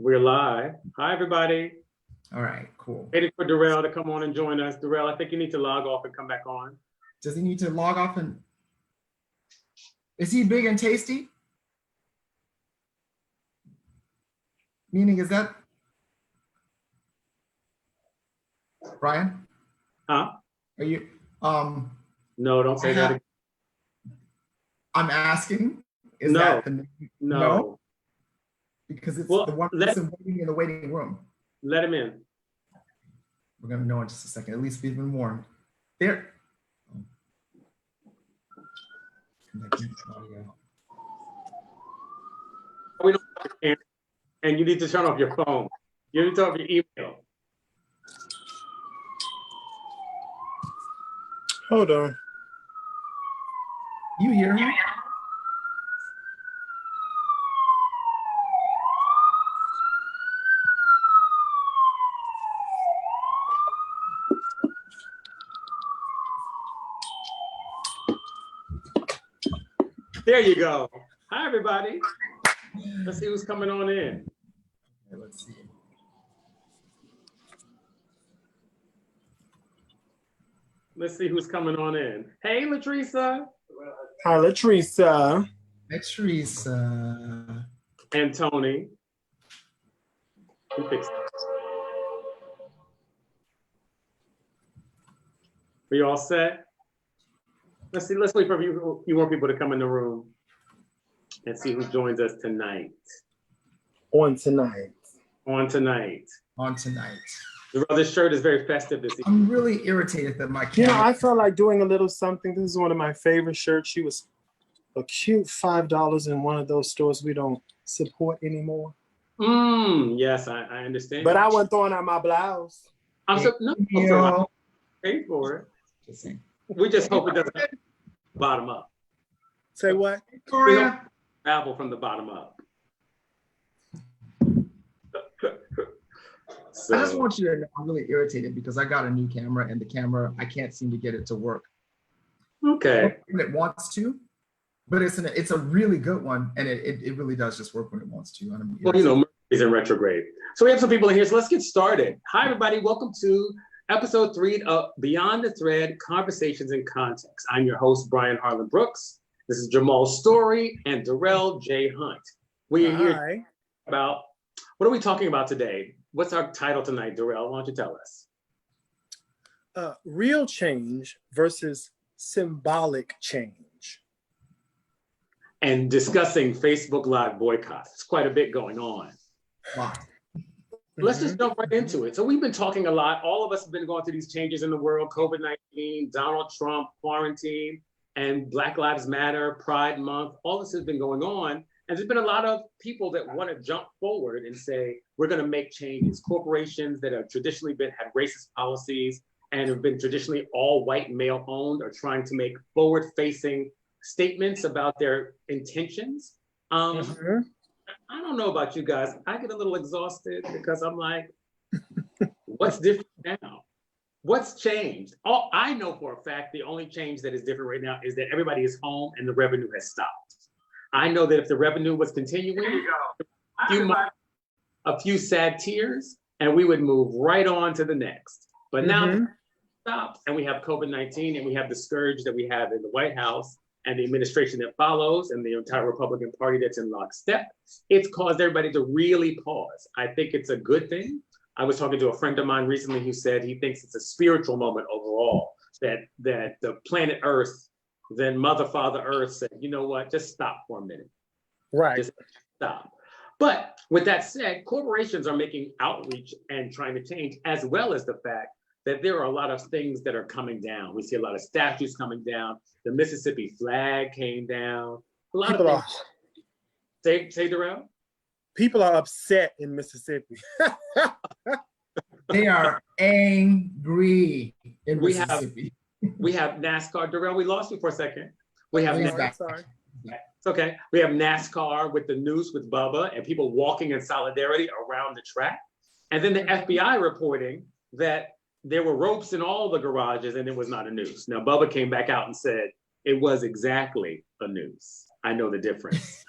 We're live. Hi, everybody. All right, cool. Waiting for Darrell to come on and join us. Darrell, I think you need to log off and come back on. Does he need to log off and... Is he big and tasty? Meaning, is that... Brian? Huh? Are you... No, don't say that again. I'm asking. Is No. that the... No. Because it's Well, the one person waiting in the waiting room. Let him in. We're going to know in just a second. At least we've been warned. There. We don't have and you need to turn off your phone. You need to turn off your email. Hold on. You hear him? There you go. Hi, everybody. Let's see who's coming on in. Okay, let's see. Let's see who's coming on in. Hey, Latresa. Hi, Latresa. Hi, Teresa. And Tony. Who fixed it? Are you all set? Let's see. Let's wait for a few more people to come in the room and see who joins us tonight. On tonight. On tonight. This shirt is very festive this evening. I'm really irritated that my camera... You know, I felt like doing a little something. This is one of my favorite shirts. She was a cute $5 in one of those stores we don't support anymore. Yes, I understand. But I wasn't throwing out my blouse. No, pay for it. Just saying. We just hope it doesn't bottom up. Say what? Victoria. Travel from the bottom up. I just want you to know I'm really irritated because I got a new camera and the camera, I can't seem to get it to work. Okay. When it wants to, but it's a really good one and it really does just work when it wants to. Well, you know, Mercury's in retrograde. So we have some people in here, so let's get started. Hi, everybody. Welcome to Episode 3 of Beyond the Thread, Conversations in Context. I'm your host, Brian Harlan Brooks. This is Jamal Story and Darrell J. Hunt. We are here about, what are we talking about today? What's our title tonight, Darrell? Why don't you tell us? Real change versus symbolic change. And discussing Facebook Live boycotts. It's quite a bit going on. Wow. Let's just jump right into it. So we've been talking a lot. All of us have been going through these changes in the world, COVID-19, Donald Trump, quarantine, and Black Lives Matter, Pride Month. All this has been going on. And there's been a lot of people that want to jump forward and say, we're going to make changes. Corporations that have traditionally had racist policies and have been traditionally all white male owned are trying to make forward-facing statements about their intentions. I don't know about you guys. I get a little exhausted because I'm like, what's different now? What's changed? I know for a fact the only change that is different right now is that everybody is home and the revenue has stopped. I know that if the revenue was continuing, a few sad tears, and we would move right on to the next. But now it stopped, and we have COVID-19, and we have the scourge that we have in the White House, and the administration that follows, and the entire Republican Party that's in lockstep. It's caused everybody to really pause. I think it's a good thing. I was talking to a friend of mine recently who said he thinks it's a spiritual moment overall, that the planet Earth, then Mother, Father Earth said, you know what, just stop for a minute. Right. Just stop. But with that said, corporations are making outreach and trying to change, as well as the fact that there are a lot of things that are coming down. We see a lot of statues coming down. The Mississippi flag came down. A lot people of things. Say, Darrell? People are upset in Mississippi. They are angry in Mississippi. We have NASCAR. Darrell, we lost you for a second. We have NASCAR. Sorry. It's okay. We have NASCAR with the noose with Bubba and people walking in solidarity around the track. And then the FBI reporting that there were ropes in all the garages and it was not a noose. Now, Bubba came back out and said it was exactly a noose. I know the difference.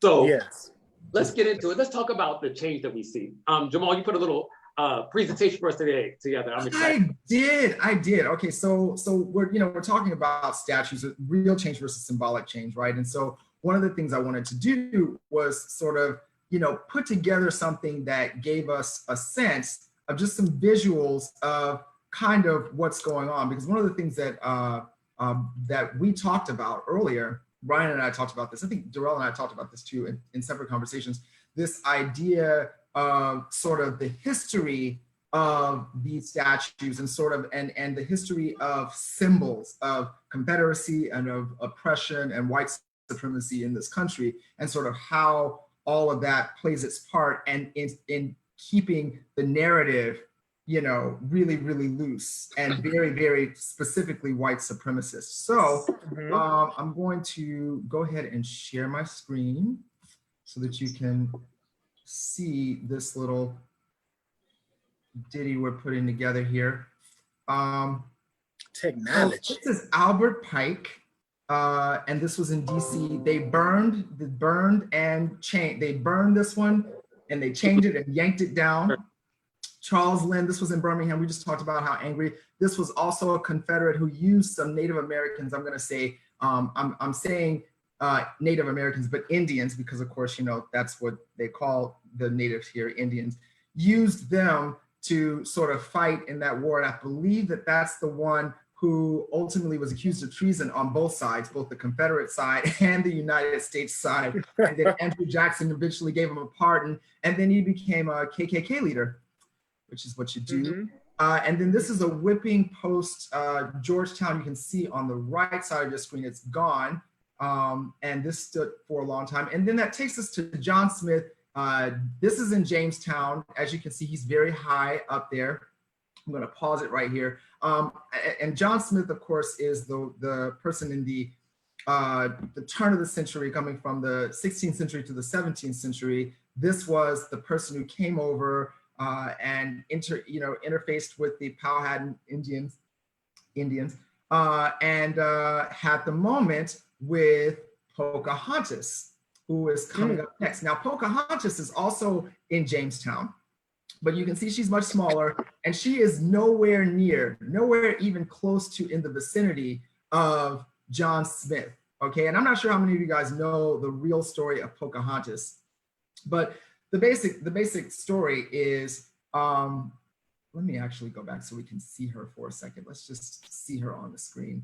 So yes. let's get into it. Let's talk about the change that we see. Jamal, you put a little presentation for us together. I'm excited. I did. Okay, so we're talking about statues, real change versus symbolic change, right? And so one of the things I wanted to do was sort of, put together something that gave us a sense of just some visuals of kind of what's going on. Because one of the things that that we talked about earlier, Brian and I talked about this, I think Darrell and I talked about this too in separate conversations, this idea of sort of the history of these statues and sort of, and the history of symbols of Confederacy and of oppression and white supremacy in this country, and sort of how all of that plays its part and in keeping the narrative, really, really loose and very, very specifically white supremacist. So I'm going to go ahead and share my screen so that you can see this little ditty we're putting together here. Technology. So this is Albert Pike, and this was in DC. They burned this one, and they changed it and yanked it down. Charles Lynn, this was in Birmingham. We just talked about how angry. This was also a Confederate who used some Native Americans. I'm going to say, I'm saying Native Americans, but Indians, because of course, that's what they call the natives here, Indians, used them to sort of fight in that war. And I believe that that's the one who ultimately was accused of treason on both sides, both the Confederate side and the United States side. And then Andrew Jackson eventually gave him a pardon, and then he became a KKK leader, which is what you do. And then this is a whipping post, Georgetown. You can see on the right side of your screen, it's gone. And this stood for a long time. And then that takes us to John Smith. This is in Jamestown. As you can see, he's very high up there. I'm going to pause it right here. And John Smith, of course, is the person in the turn of the century, coming from the 16th century to the 17th century. This was the person who came over and interfaced with the Powhatan Indians, and had the moment with Pocahontas, who is coming up next. Now, Pocahontas is also in Jamestown, but you can see she's much smaller, and she is nowhere even close to in the vicinity of John Smith, okay? And I'm not sure how many of you guys know the real story of Pocahontas, but the basic story is, let me actually go back so we can see her for a second. Let's just see her on the screen.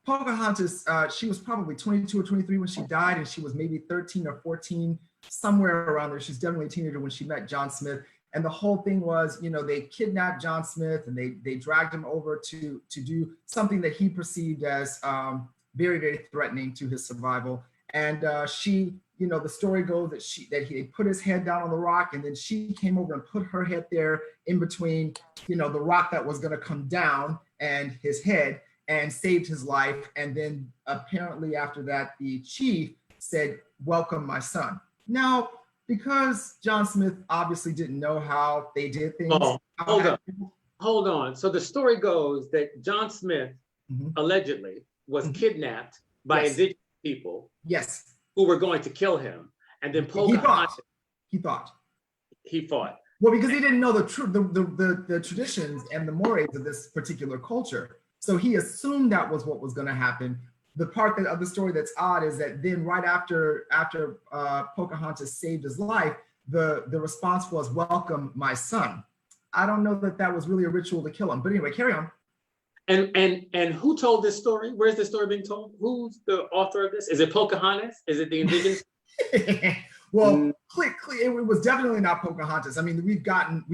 Pocahontas, she was probably 22 or 23 when she died, and she was maybe 13 or 14, somewhere around there. She's definitely a teenager when she met John Smith. And the whole thing was, they kidnapped John Smith, and they dragged him over to do something that he perceived as very, very threatening to his survival. And she, the story goes that he put his head down on the rock, and then she came over and put her head there in between, the rock that was going to come down and his head, and saved his life. And then apparently after that, the chief said, "Welcome, my son." Now, because John Smith obviously didn't know how they did things. Hold on. So the story goes that John Smith allegedly was kidnapped by indigenous people. Yes. Who were going to kill him, and then Pocahontas. He thought. Well, because he didn't know the traditions and the mores of this particular culture, so he assumed that was what was going to happen. The part of the story that's odd is that then right after Pocahontas saved his life, the response was, "Welcome, my son." I don't know that was really a ritual to kill him, but anyway, carry on. And who told this story? Where's this story being told? Who's the author of this? Is it Pocahontas? Is it the indigenous? Well, it was definitely not Pocahontas. I mean, we've gotten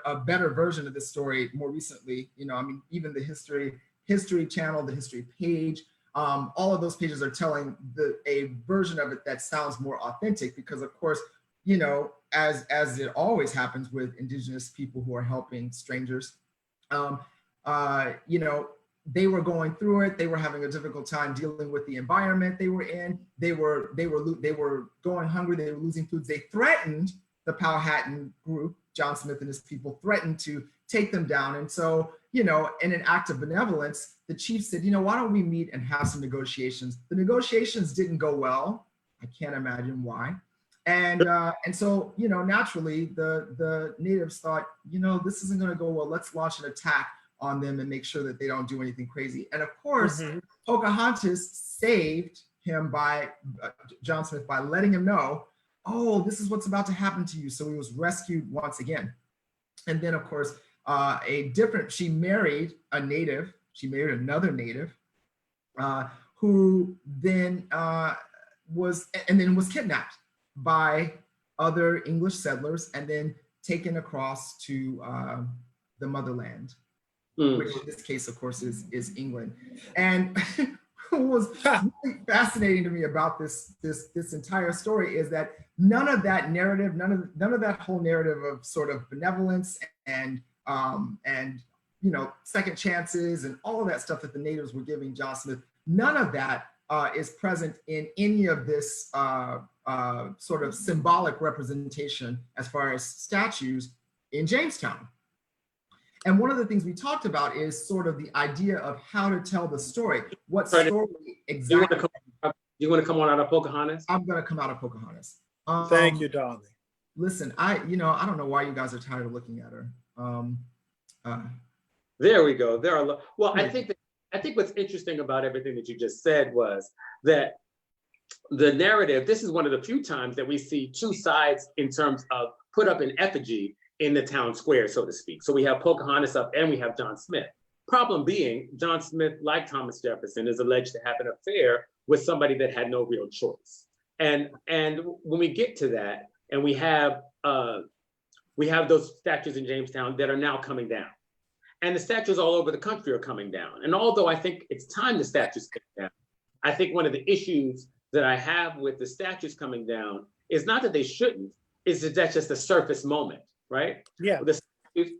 a better version of this story more recently. Even the History Channel, the History page, all of those pages are telling a version of it that sounds more authentic, because of course, as it always happens with indigenous people who are helping strangers, they were going through it. They were having a difficult time dealing with the environment they were in. They were going hungry. They were losing foods. They threatened the Powhatan group. John Smith and his people threatened to take them down. And so, in an act of benevolence, the chief said, why don't we meet and have some negotiations? The negotiations didn't go well. I can't imagine why. And so, you know, naturally the natives thought, you know, this isn't going to go well. Let's launch an attack on them and make sure that they don't do anything crazy. And of course, Pocahontas saved him by John Smith by letting him know, oh, this is what's about to happen to you. So he was rescued once again. And then, of course, she married a native. She married another native who then was kidnapped by other English settlers and then taken across to the motherland, which in this case, of course, is England. And what was really fascinating to me about this entire story is that none of that narrative, none of that whole narrative of sort of benevolence and you know, second chances and all of that stuff that the natives were giving John Smith, none of that is present in any of this sort of symbolic representation as far as statues in Jamestown. And one of the things we talked about is sort of the idea of how to tell the story. What story exactly? You want to come on out of Pocahontas? I'm going to come out of Pocahontas. Thank you, darling. Listen, I don't know why you guys are tired of looking at her. There we go. Well, I think what's interesting about everything that you just said was that the narrative, this is one of the few times that we see two sides in terms of put up an effigy in the town square, so to speak. So we have Pocahontas up and we have John Smith. Problem being, John Smith, like Thomas Jefferson, is alleged to have an affair with somebody that had no real choice. And when we get to that, and we have those statues in Jamestown that are now coming down. And the statues all over the country are coming down. And although I think it's time the statues come down, I think one of the issues that I have with the statues coming down is not that they shouldn't, is that that's just a surface moment, right? Yeah.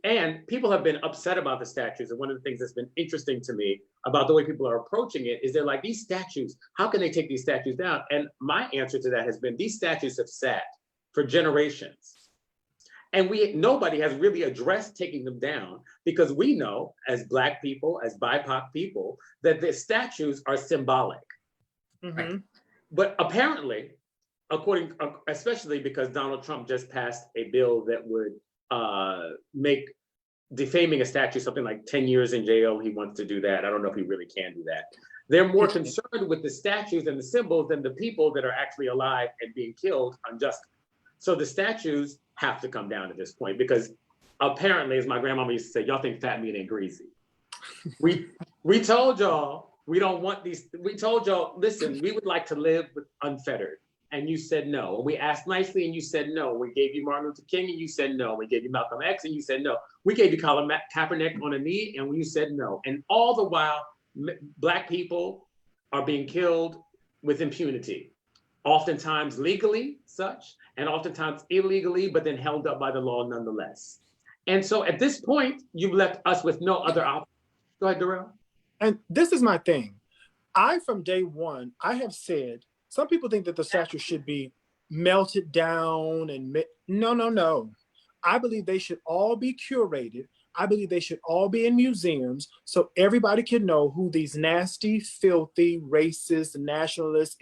And people have been upset about the statues. And one of the things that's been interesting to me about the way people are approaching it is they're like, these statues, how can they take these statues down? And my answer to that has been, these statues have sat for generations. And nobody has really addressed taking them down because we know as Black people, as BIPOC people, that the statues are symbolic. Right? But apparently, especially because Donald Trump just passed a bill that would make defaming a statue something like 10 years in jail. He wants to do that. I don't know if he really can do that. They're more concerned with the statues and the symbols than the people that are actually alive and being killed unjustly. So the statues have to come down at this point because apparently, as my grandmama used to say, y'all think fat meat ain't greasy. We told y'all we don't want these. We told y'all, listen, we would like to live unfettered, and you said no. We asked nicely, and you said no. We gave you Martin Luther King, and you said no. We gave you Malcolm X, and you said no. We gave you Colin Kaepernick on a knee, and you said no. And all the while, Black people are being killed with impunity, oftentimes legally such, and oftentimes illegally, but then held up by the law nonetheless. And so at this point, you've left us with no other option. Go ahead, Darrell. And this is my thing. From day one, I have said, some people think that the statue should be melted down and no. I believe they should all be curated. I believe they should all be in museums so everybody can know who these nasty, filthy, racist, nationalists,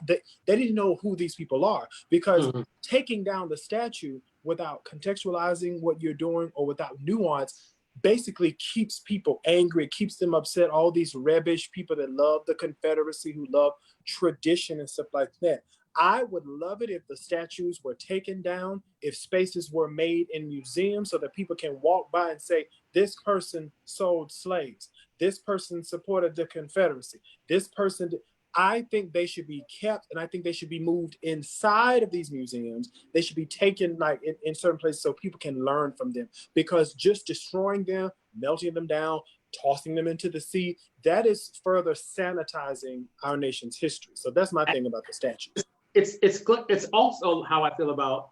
they didn't know who these people are because taking down the statue without contextualizing what you're doing or without nuance basically keeps people angry, it keeps them upset, all these rubbish people that love the Confederacy, who love tradition and stuff like that. I would love it if the statues were taken down, if spaces were made in museums so that people can walk by and say, this person sold slaves, this person supported the Confederacy, this person did. I think they should be kept, and I think they should be moved inside of these museums. They should be taken like in certain places so people can learn from them, because just destroying them, melting them down, tossing them into the sea, that is further sanitizing our nation's history. So that's my thing about the statues. It's also how I feel about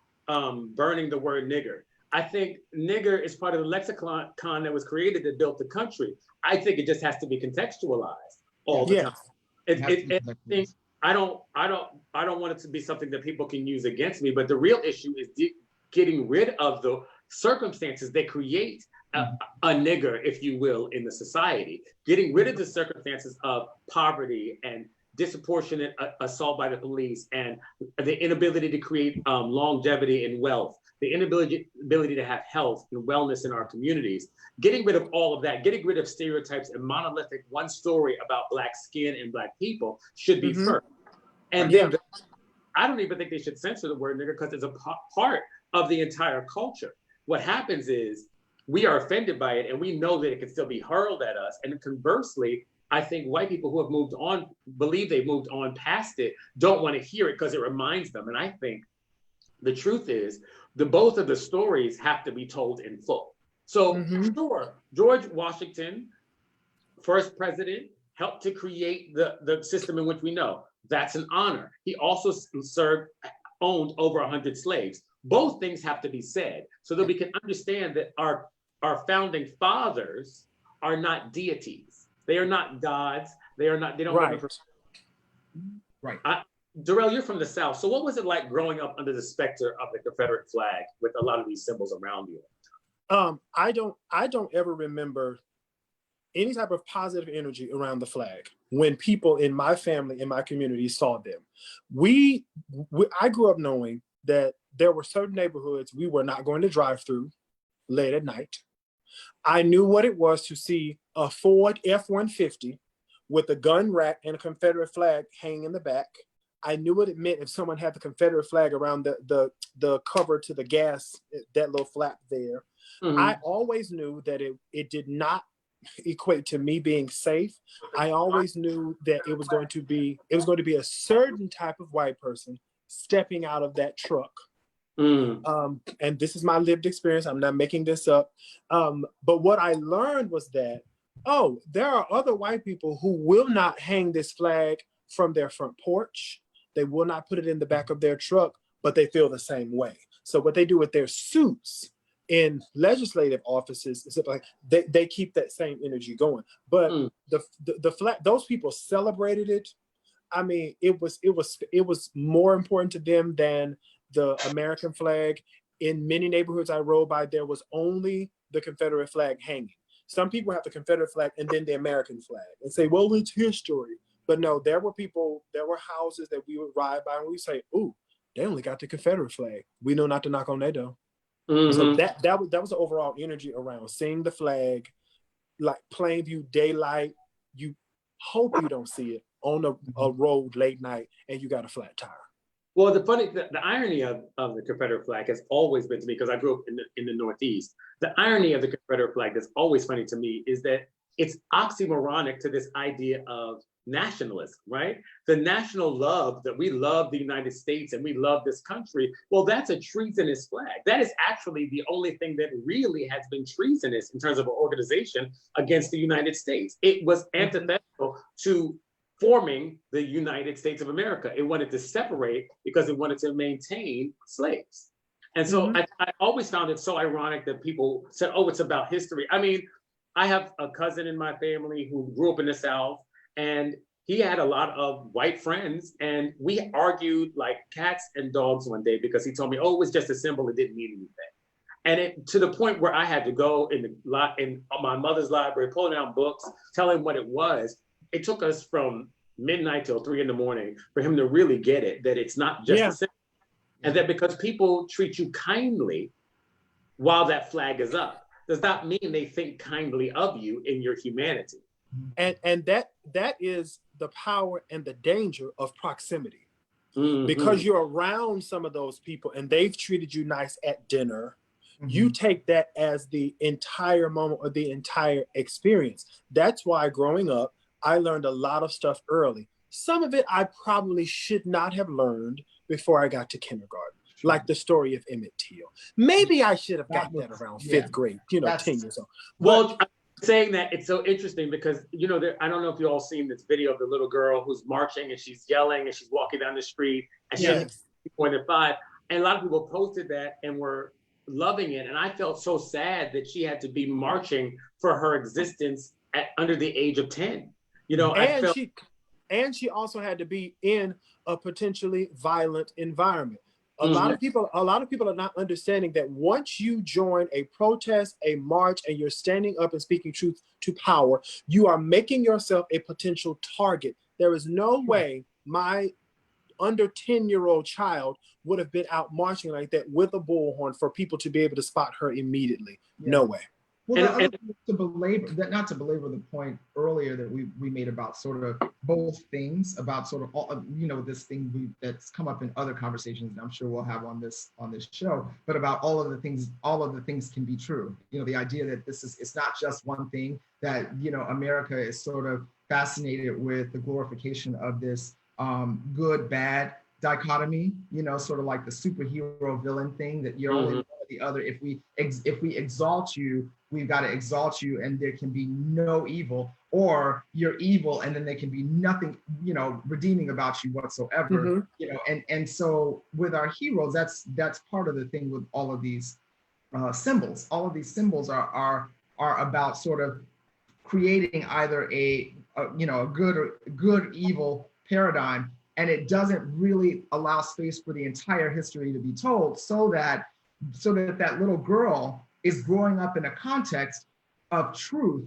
burning the word nigger. I think nigger is part of the lexicon that was created that built the country. I think it just has to be contextualized all the time. I don't want it to be something that people can use against me, but the real issue is getting rid of the circumstances that create a nigger, if you will, in the society. Getting rid of the circumstances of poverty and disproportionate assault by the police, and the inability to create longevity and wealth, the inability to have health and wellness in our communities, getting rid of all of that, getting rid of stereotypes and monolithic one story about Black skin and Black people should be first. And then I don't even think they should censor the word nigger because it's a part of the entire culture. What happens is we are offended by it and we know that it can still be hurled at us. And conversely, I think white people who have moved on, believe they've moved on past it, don't want to hear it because it reminds them. And I think the truth is both of the stories have to be told in full. So sure, George Washington, first president, helped to create the system in which we know. That's an honor. He also owned over 100 slaves. Both things have to be said so that we can understand that our founding fathers are not deities. They are not gods. They don't. Right. Darrell, you're from the South. So what was it like growing up under the specter of the Confederate flag with a lot of these symbols around you? I don't ever remember any type of positive energy around the flag when people in my family, in my community saw them. I grew up knowing that there were certain neighborhoods we were not going to drive through late at night. I knew what it was to see a Ford F-150 with a gun rack and a Confederate flag hanging in the back. I knew what it meant if someone had the Confederate flag around the cover to the gas, that little flap there. I always knew that it did not equate to me being safe. I always knew that it was going to be a certain type of white person stepping out of that truck. And this is my lived experience. I'm not making this up. But what I learned was that, there are other white people who will not hang this flag from their front porch. They will not put it in the back of their truck, but they feel the same way. So what they do with their suits in legislative offices is like they keep that same energy going. But the flag, those people celebrated it. I mean, it was more important to them than the American flag. In many neighborhoods I rode by, there was only the Confederate flag hanging. Some people have the Confederate flag and then the American flag and say, well, it's history. But no, there were houses that we would ride by and we say, ooh, they only got the Confederate flag. We know not to knock on their door. So that was the overall energy around seeing the flag, like plain view daylight. You hope you don't see it on a road late night and you got a flat tire. Well, the irony of the Confederate flag has always been to me, because I grew up in the Northeast. The irony of the Confederate flag that's always funny to me is that it's oxymoronic to this idea of nationalism, right? The national love, that we love the United States and we love this country. Well, that's a treasonous flag. That is actually the only thing that really has been treasonous in terms of an organization against the United States. It was antithetical to forming the United States of America. It wanted to separate because it wanted to maintain slaves. And so I always found it so ironic that people said, oh, it's about history. I mean, I have a cousin in my family who grew up in the South, and he had a lot of white friends, and we argued like cats and dogs one day because he told me, oh, it was just a symbol, it didn't mean anything. And it, to the point where I had to go in my mother's library, pulling out books, tell him what it was. It took us from midnight till 3 a.m. for him to really get it, that it's not just a symbol. And that because people treat you kindly while that flag is up, does not mean they think kindly of you in your humanity. And that is the power and the danger of proximity. Because you're around some of those people and they've treated you nice at dinner, you take that as the entire moment or the entire experience. That's why growing up, I learned a lot of stuff early. Some of it I probably should not have learned before I got to kindergarten, like the story of Emmett Till. Maybe I should have got that around 5th grade, 10 years old. Well, I'm saying that it's so interesting because, I don't know if you all seen this video of the little girl who's marching and she's yelling and she's walking down the street and she has more than 5. And a lot of people posted that and were loving it. And I felt so sad that she had to be marching for her existence under the age of 10. And she also had to be in a potentially violent environment. A lot of people are not understanding that once you join a protest, a march, and you're standing up and speaking truth to power, you are making yourself a potential target There is no way my under 10-year-old child would have been out marching like that with a bullhorn for people to be able to spot her immediately. Yeah. No way. Well, the other thing to belabor that, not to belabor the point earlier that we made about sort of both things, about sort of all, you know, this thing that's come up in other conversations, and I'm sure we'll have on this show, but about all of the things can be true. You know, the idea that it's not just one thing, that, you know, America is sort of fascinated with the glorification of this good bad dichotomy, you know, sort of like the superhero villain thing, that you're only one or the other. If we exalt you, we've got to exalt you, and there can be no evil, or you're evil and then there can be nothing, you know, redeeming about you whatsoever. You know, and so with our heroes, that's part of the thing with all of these symbols. All of these symbols are about sort of creating either a good evil paradigm, and it doesn't really allow space for the entire history to be told, so that that little girl is growing up in a context of truth,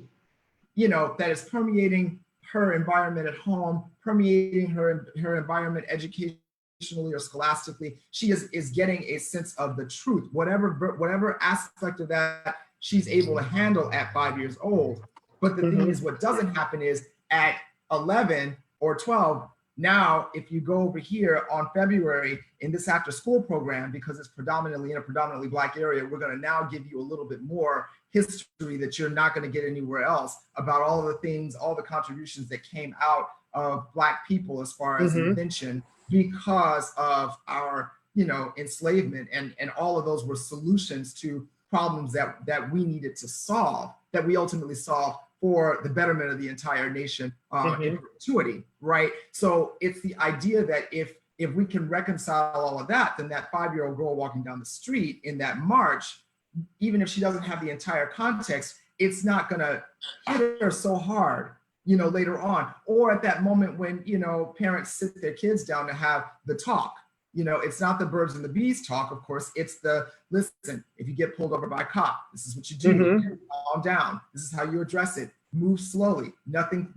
you know, that is permeating her environment at home, permeating her environment educationally or scholastically. She is getting a sense of the truth, whatever aspect of that she's able to handle at 5 years old. But the thing is, what doesn't happen is at 11 or 12, now, if you go over here on February in this after school program, because it's predominantly in a predominantly Black area, we're going to now give you a little bit more history that you're not going to get anywhere else, about all of the things, all the contributions that came out of Black people as far as invention, because of our, you know, enslavement, and all of those were solutions to problems that we needed to solve, that we ultimately solved for the betterment of the entire nation in perpetuity, right? So it's the idea that if we can reconcile all of that, then that 5-year-old girl walking down the street in that march, even if she doesn't have the entire context, it's not gonna hit her so hard, you know, later on, or at that moment when, you know, parents sit their kids down to have the talk. You know, it's not the birds and the bees talk, of course, it's the, listen, if you get pulled over by a cop, this is what you do, calm down, this is how you address it, move slowly, nothing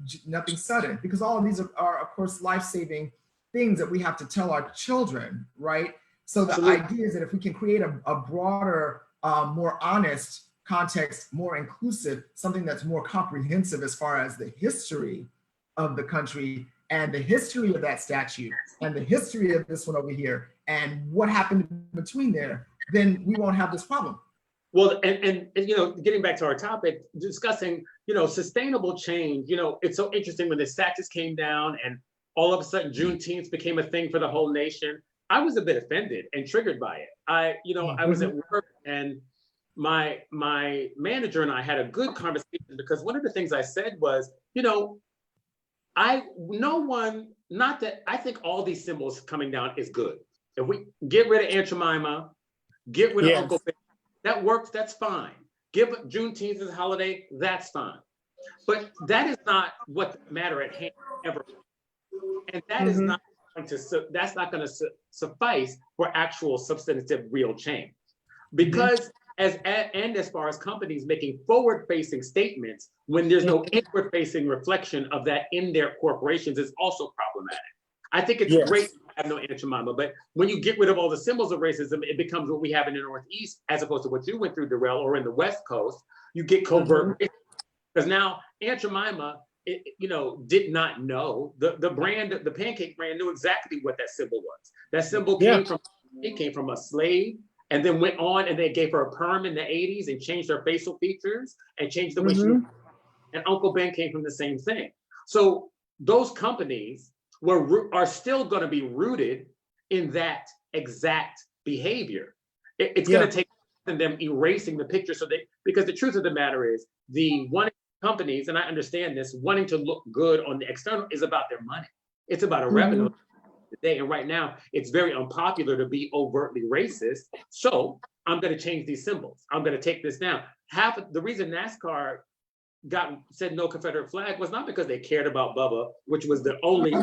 sudden, because all of these are of course, life-saving things that we have to tell our children, right? So the idea is that if we can create a broader, more honest context, more inclusive, something that's more comprehensive as far as the history of the country, and the history of that statue, and the history of this one over here, and what happened between there, then we won't have this problem. Well, and you know, getting back to our topic, discussing, you know, sustainable change, you know, it's so interesting when the taxes came down and all of a sudden Juneteenth became a thing for the whole nation. I was a bit offended and triggered by it. I was at work, and my manager and I had a good conversation, because one of the things I said was, you know, I think all these symbols coming down is good. If we get rid of Aunt Jemima, get rid of Uncle Ben, that works, that's fine. Give Juneteenth as a holiday, that's fine. But that is not what the matter at hand ever. And that is not going to suffice for actual substantive real change. Because as far as companies making forward-facing statements when there's no inward-facing reflection of that in their corporations is also problematic. I think it's great to have no Aunt Jemima, but when you get rid of all the symbols of racism, it becomes what we have in the Northeast, as opposed to what you went through, Darrell, or in the West Coast. You get covert racism. Because now Aunt Jemima, did not know the pancake brand knew exactly what that symbol was. That symbol came from a slave, and then went on, and they gave her a perm in the 80s and changed her facial features and changed the way she was. And Uncle Ben came from the same thing. So those companies are still going to be rooted in that exact behavior. It's going to take them erasing the picture, because the truth of the matter is, the one companies, and I understand this, wanting to look good on the external is about their money. It's about a revenue today. And right now, it's very unpopular to be overtly racist. So I'm going to change these symbols. I'm going to take this down. Half of the reason NASCAR said no Confederate flag was not because they cared about Bubba, which was the only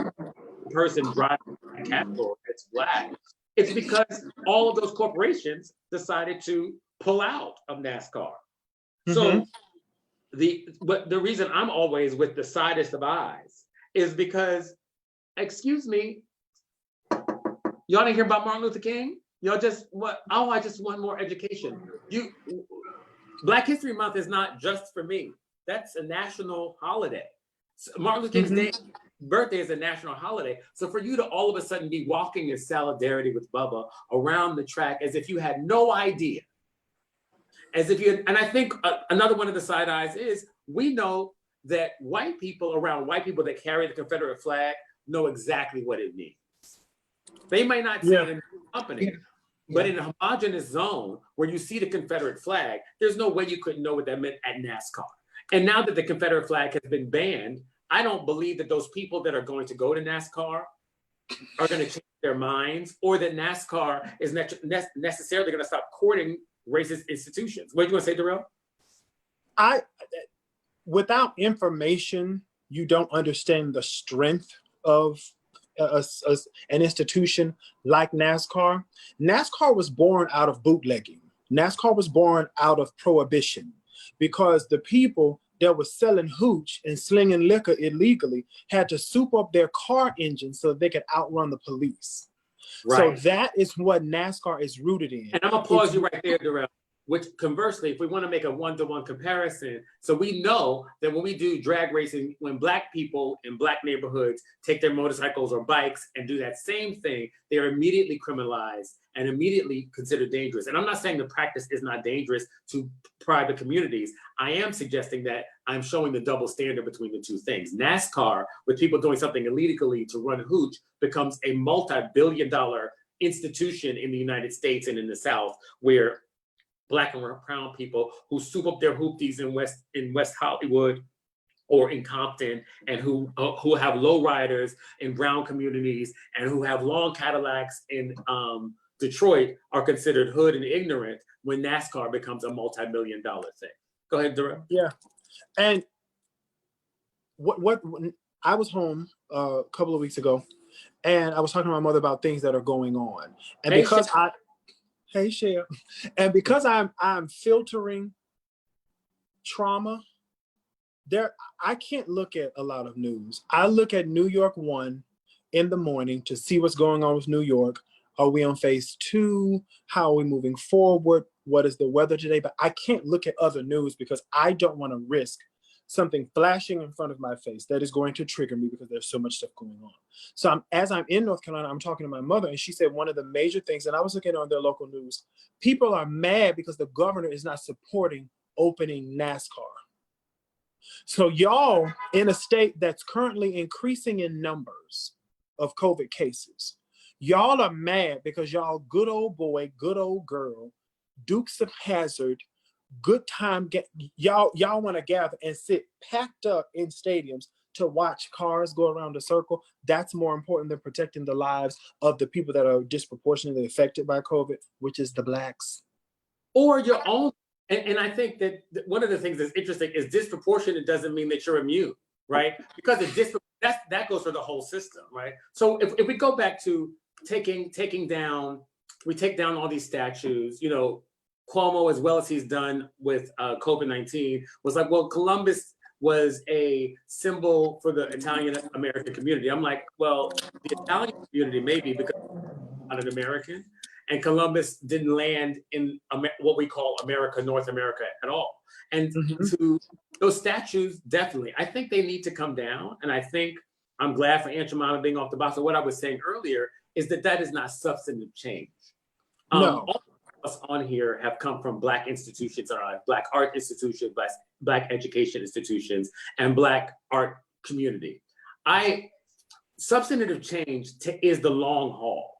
person driving a capital that's Black. It's because all of those corporations decided to pull out of NASCAR. So the reason I'm always with the sidest of eyes is because excuse me, y'all didn't hear about Martin Luther King? Y'all just what? Oh, I just want more education. Black History Month is not just for me. That's a national holiday. So Martin Luther King's birthday is a national holiday. So for you to all of a sudden be walking in solidarity with Bubba around the track as if you had no idea, as if you, and I think another one of the side eyes is we know that white people around white people that carry the Confederate flag know exactly what it means. They might not say it in the company, but in a homogenous zone where you see the Confederate flag, there's no way you couldn't know what that meant at NASCAR. And now that the Confederate flag has been banned, I don't believe that those people that are going to go to NASCAR are going to change their minds, or that NASCAR is necessarily going to stop courting racist institutions. What do you want to say, Darrell? Without information, you don't understand the strength of an institution like NASCAR. NASCAR was born out of bootlegging. NASCAR was born out of prohibition, because the people that were selling hooch and slinging liquor illegally had to soup up their car engines so they could outrun the police. Right. So that is what NASCAR is rooted in. And I'm gonna pause you right there, Darrell. Which conversely, if we want to make a one-to-one comparison, so we know that when we do drag racing, when Black people in Black neighborhoods take their motorcycles or bikes and do that same thing, they are immediately criminalized and immediately considered dangerous. And I'm not saying the practice is not dangerous to private communities. I am suggesting that I'm showing the double standard between the two things. NASCAR, with people doing something illegally to run hooch, becomes a multi-billion-dollar institution in the United States and in the South, where Black and brown people who soup up their hoopties in West Hollywood or in Compton, and who have lowriders in brown communities and who have long Cadillacs in Detroit are considered hood and ignorant when NASCAR becomes a multi-million-dollar thing. Go ahead, Darrell. Yeah, and what I was home a couple of weeks ago, and I was talking to my mother about things that are going on, and because Hey, Cher. And because I'm filtering trauma, I can't look at a lot of news. I look at New York 1 in the morning to see what's going on with New York. Are we on phase 2? How are we moving forward? What is the weather today? But I can't look at other news because I don't want to risk something flashing in front of my face that is going to trigger me, because there's so much stuff going on. So as I'm in North Carolina, I'm talking to my mother, and she said one of the major things, and I was looking on their local news, people are mad because the governor is not supporting opening NASCAR. So y'all, in a state that's currently increasing in numbers of COVID cases, y'all are mad because y'all good old boy, good old girl, Dukes of Hazzard, good time, y'all want to gather and sit packed up in stadiums to watch cars go around a circle. That's more important than protecting the lives of the people that are disproportionately affected by COVID, which is the Blacks. Or your own. And I think that one of the things that's interesting is disproportionate doesn't mean that you're immune, right? Because that goes for the whole system, right? So if we go back to taking down all these statues, you know, Cuomo, as well as he's done with COVID-19, was like, well, Columbus was a symbol for the Italian American community. I'm like, well, the Italian community maybe, because I'm not an American, and Columbus didn't land in what we call America, North America at all. And to those statues, definitely, I think they need to come down. And I think I'm glad for Aunt Jemima being off the box. So what I was saying earlier is that is not substantive change. No. All of us on here have come from Black institutions, Black art institutions, Black education institutions, and Black art community. Substantive change is the long haul.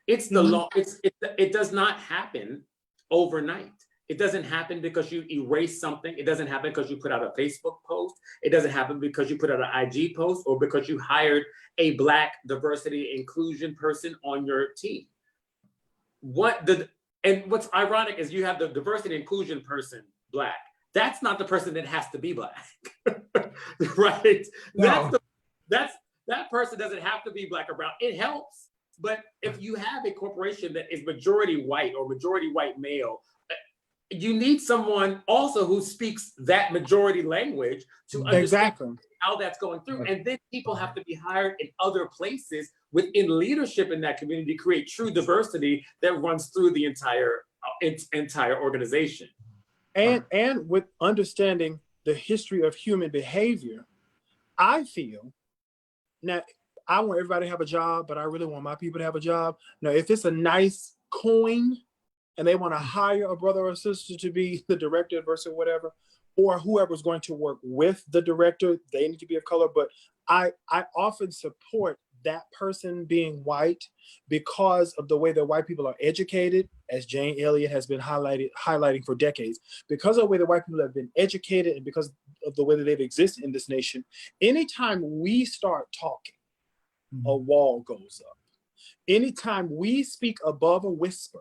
It's the long. It does not happen overnight. It doesn't happen because you erase something. It doesn't happen because you put out a Facebook post. It doesn't happen because you put out an IG post or because you hired a Black diversity inclusion person on your team. And what's ironic is you have the diversity inclusion person Black. That's not the person that has to be Black, right? No. That person doesn't have to be Black or brown. It helps. But if you have a corporation that is majority white or majority white male, you need someone also who speaks that majority language to understand Exactly. how that's going through. And then people have to be hired in other places within leadership in that community to create true diversity that runs through the entire organization. And with understanding the history of human behavior, I feel now I want everybody to have a job, but I really want my people to have a job. Now, if it's a nice coin and they want to hire a brother or sister to be the director versus whatever, or whoever's going to work with the director, they need to be of color. But I often support that person being white because of the way that white people are educated, as Jane Elliott has been highlighting for decades. Because of the way that white people have been educated and because of the way that they've existed in this nation, anytime we start talking, a wall goes up. Anytime we speak above a whisper,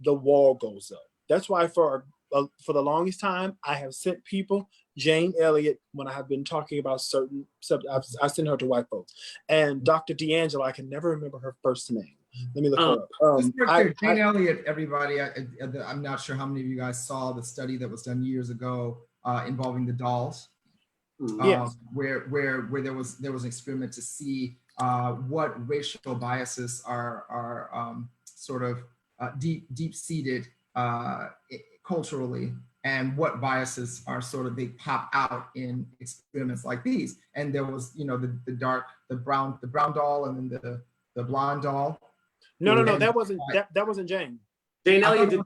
the wall goes up. That's why for the longest time, I have sent people Jane Elliott when I have been talking about certain subjects. I send her to white folks. And Dr. D'Angelo, I can never remember her first name. Let me look her up. Jane Elliott, everybody, I'm not sure how many of you guys saw the study that was done years ago involving the dolls. Yes. Where there was an experiment to see what racial biases are sort of deep-seated culturally, and what biases are sort of they pop out in experiments like these. And there was, the brown doll and then the blonde doll. No, that wasn't Jane. Jane Elliott did.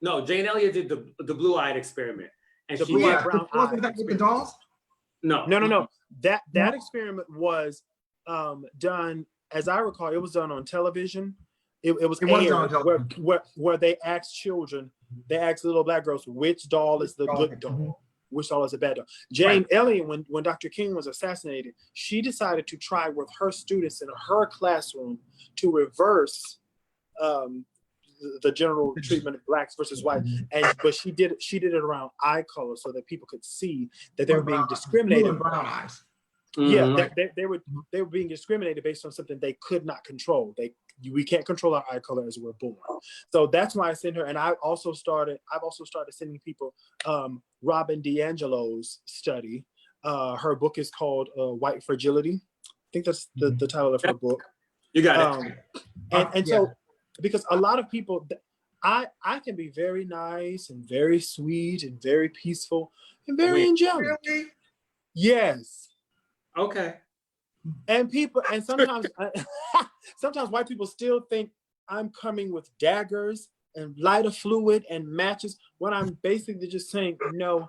No, Jane Elliott did the blue-eyed experiment, and the she blue-eyed brown eye. Wasn't that with the dolls? No. That experiment was done, as I recall, it was done on television. It was aired where they asked children, they asked little black girls, which doll is the good doll? Which doll is the bad doll? Jane Elliott, when Dr. King was assassinated, she decided to try with her students in her classroom to reverse the general treatment of blacks versus white, but she did it around eye color so that people could see that they were being discriminated. Brown eyes. Yeah, they were being discriminated based on something they could not control. We can't control our eye color as we're born. So that's why I sent her. And I've also started sending people Robin DiAngelo's study. Her book is called White Fragility. I think that's the title of her book. You got it. So because a lot of people, I can be very nice and very sweet and very peaceful and very angelic. Really? Yes. Okay. And sometimes sometimes white people still think I'm coming with daggers and lighter fluid and matches when I'm basically just saying, no,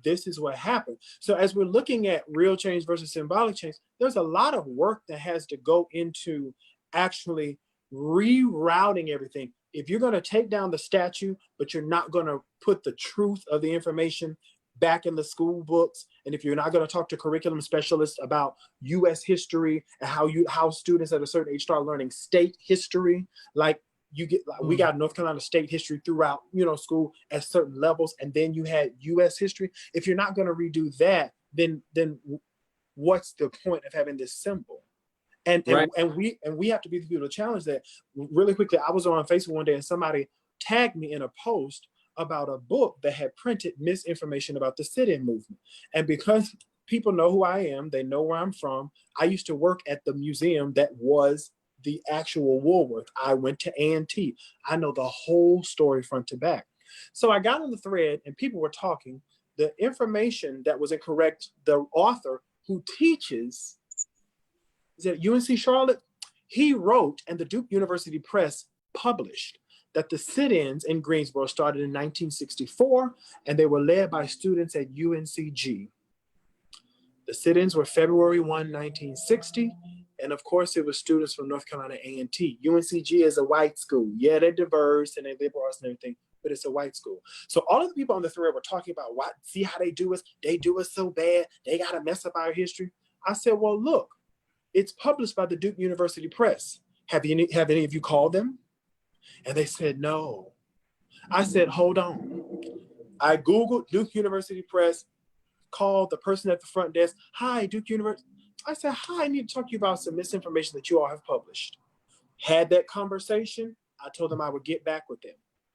this is what happened. So as we're looking at real change versus symbolic change, there's a lot of work that has to go into actually rerouting everything. If you're going to take down the statue, but you're not going to put the truth of the information back in the school books, and if you're not going to talk to curriculum specialists about U.S. history and how students at a certain age start learning state history, like we got North Carolina state history throughout school at certain levels, and then you had U.S. history. If you're not going to redo that, then what's the point of having this symbol? And we have to be the people to challenge that. Really quickly, I was on Facebook one day and somebody tagged me in a post about a book that had printed misinformation about the sit-in movement. And because people know who I am, they know where I'm from. I used to work at the museum that was the actual Woolworth. I went to A&T. I know the whole story front to back. So I got on the thread and people were talking. The information that was incorrect, the author who teaches is at UNC Charlotte, he wrote, and the Duke University Press published, that the sit-ins in Greensboro started in 1964, and they were led by students at UNCG. The sit-ins were February 1, 1960, and of course it was students from North Carolina A&T. UNCG is a white school. Yeah, they're diverse and they're liberal arts and everything, but it's a white school. So all of the people on the thread were talking about, see how they do us? They do us so bad. They got to mess up our history. I said, well, look, it's published by the Duke University Press. Have any of you called them? And they said, no. I said, hold on. I Googled Duke University Press, called the person at the front desk. Hi, Duke University. I said, hi, I need to talk to you about some misinformation that you all have published. Had that conversation. I told them I would get back with them.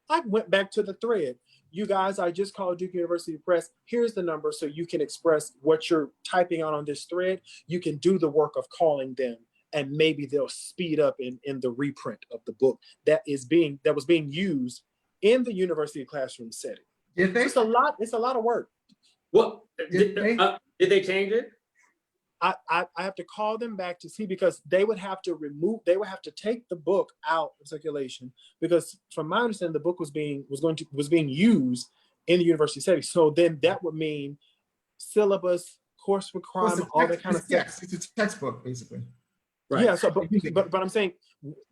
I went back to the thread. you guys, I just called Duke University Press. Here's the number so you can express what you're typing out on this thread. You can do the work of calling them, and maybe they'll speed up in the reprint of the book that was being used in the university classroom setting. Did they? It's a lot of work. Well, did they change it? I have to call them back to see, because they would have to take the book out of circulation, because from my understanding, the book was being used in the university setting. So then that would mean syllabus, course for crime, all that kind of stuff. Yes, it's a textbook, basically. Right. Yeah. So, but I'm saying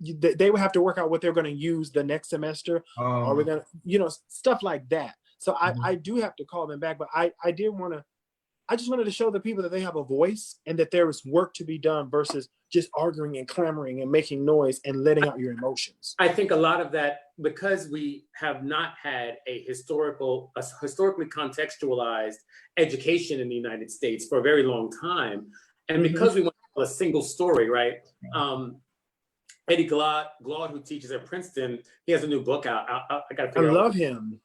they would have to work out what they're going to use the next semester. Are we going to, stuff like that. So I do have to call them back, but I just wanted to show the people that they have a voice and that there is work to be done versus just arguing and clamoring and making noise and letting out your emotions. I think a lot of that, because we have not had a historically contextualized education in the United States for a very long time, and because we want to tell a single story, right? Eddie Glaude, who teaches at Princeton, he has a new book out. I love him.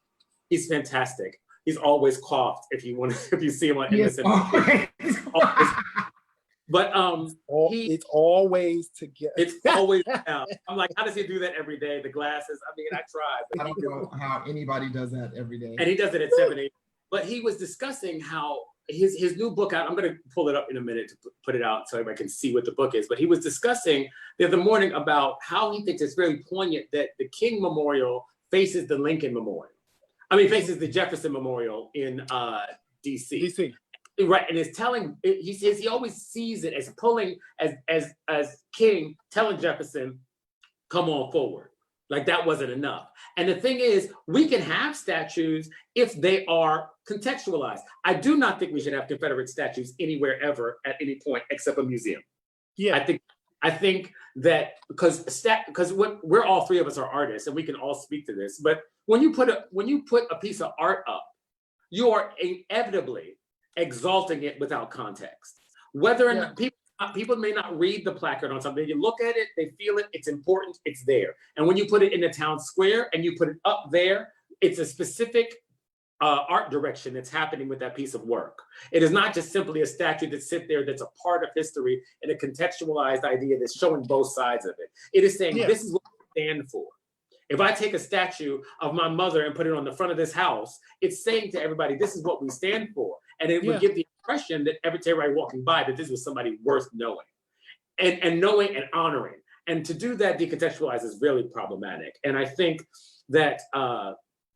He's fantastic. He's always coughed if you see him on MSNBC. But it's always together. It's always down. I'm like, how does he do that every day? The glasses. I mean, I tried. I don't know how anybody does that every day. And he does it at 7 a.m. But he was discussing how his new book out. I'm going to pull it up in a minute to put it out so everybody can see what the book is. But he was discussing the other morning about how he thinks it's very poignant that the King Memorial faces the Lincoln Memorial. Faces the Jefferson Memorial in DC. Right, and it's telling. He says he always sees it as pulling, as King telling Jefferson, "Come on forward." Like that wasn't enough. And the thing is, we can have statues if they are contextualized. I do not think we should have Confederate statues anywhere ever at any point except a museum. Yeah, I think that because we're all three of us are artists and we can all speak to this, but when you put a piece of art up, you are inevitably exalting it without context. Whether or not people may not read the placard on something, you look at it, they feel it, it's important, it's there. And when you put it in the town square and you put it up there, it's a specific art direction that's happening with that piece of work. It is not just simply a statue that sits there that's a part of history and a contextualized idea that's showing both sides of it. It is saying, this is what we stand for. If I take a statue of my mother and put it on the front of this house, it's saying to everybody, this is what we stand for. And it would give the impression that everybody walking by that this was somebody worth knowing and knowing and honoring. And to do that decontextualize is really problematic. And I think that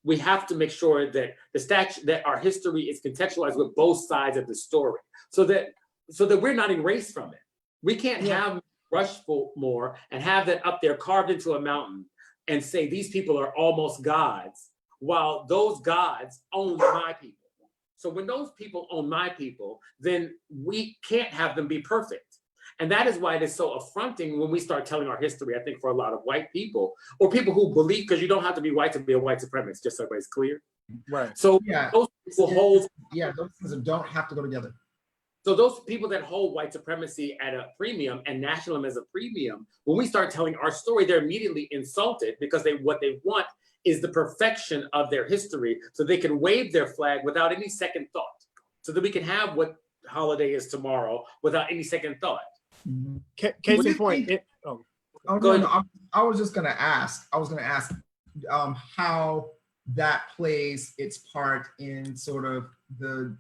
we have to make sure that that our history is contextualized with both sides of the story so that we're not erased from it. We can't have Rushmore and have that up there carved into a mountain and say these people are almost gods, while those gods own my people. So when those people own my people, then we can't have them be perfect. And that is why it is so affronting when we start telling our history, I think, for a lot of white people or people who believe, because you don't have to be white to be a white supremacist, just so everybody's clear. Right. So those people hold. Yeah, those things don't have to go together. So those people that hold white supremacy at a premium and nationalism as a premium, when we start telling our story, they're immediately insulted because what they want is the perfection of their history so they can wave their flag without any second thought, so that we can have what holiday is tomorrow without any second thought. Mm-hmm. Case in point. I was just going to ask. I was going to ask how that plays its part in sort of the,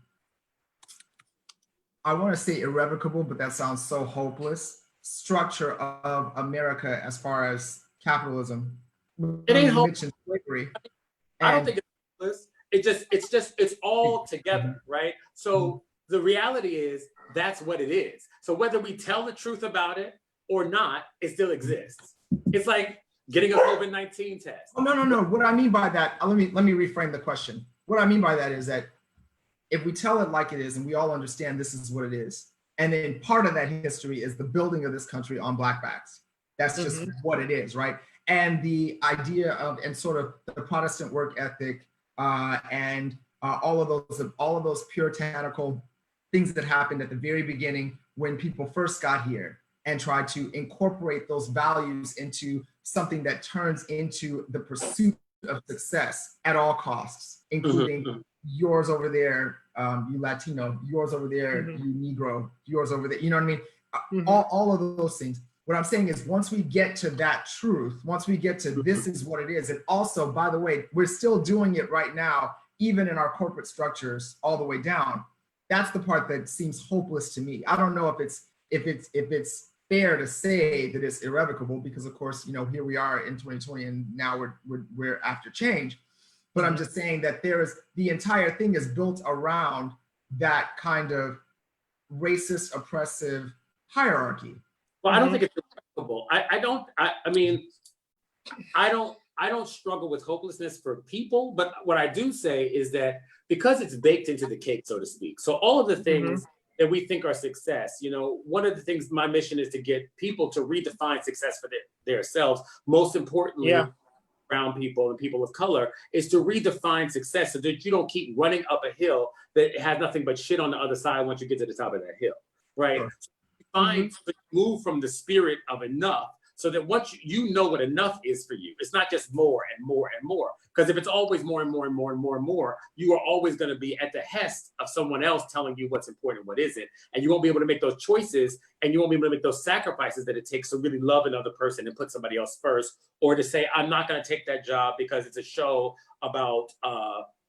I want to say irrevocable, but that sounds so hopeless, structure of America as far as capitalism. It ain't hopeless. Slavery. I don't think it's hopeless. It's all together, right? So the reality is that's what it is. So whether we tell the truth about it or not, it still exists. It's like getting a COVID-19 test. Oh, no. What I mean by that, let me reframe the question. What I mean by that is that if we tell it like it is and we all understand this is what it is, and then part of that history is the building of this country on Black backs. That's just what it is, right? And the idea of, and sort of the Protestant work ethic and all of those puritanical things that happened at the very beginning when people first got here, and tried to incorporate those values into something that turns into the pursuit of success at all costs, including yours over there, you Latino, yours over there, you Negro, yours over there, you know what I mean? All of those things. What I'm saying is once we get to that truth, once we get to this is what it is, and also, by the way, we're still doing it right now, even in our corporate structures all the way down. That's the part that seems hopeless to me. I don't know if it's fair to say that it's irrevocable, because of course, you know, here we are in 2020 and now we're after change. But I'm just saying that the entire thing is built around that kind of racist, oppressive hierarchy. Well, I don't think it's irrevocable. I don't struggle with hopelessness for people, but what I do say is that because it's baked into the cake, so to speak. So all of the things that we think are success, you know, one of the things, my mission is to get people to redefine success for themselves. Most importantly, brown people and people of color, is to redefine success so that you don't keep running up a hill that has nothing but shit on the other side once you get to the top of that hill, right? Sure. So move from the spirit of enough, so that once you know what enough is for you, it's not just more and more and more. Because if it's always more and more and more and more and more, you are always going to be at the hest of someone else telling you what's important and what isn't. And you won't be able to make those choices, and you won't be able to make those sacrifices that it takes to really love another person and put somebody else first, or to say, I'm not going to take that job because it's a show about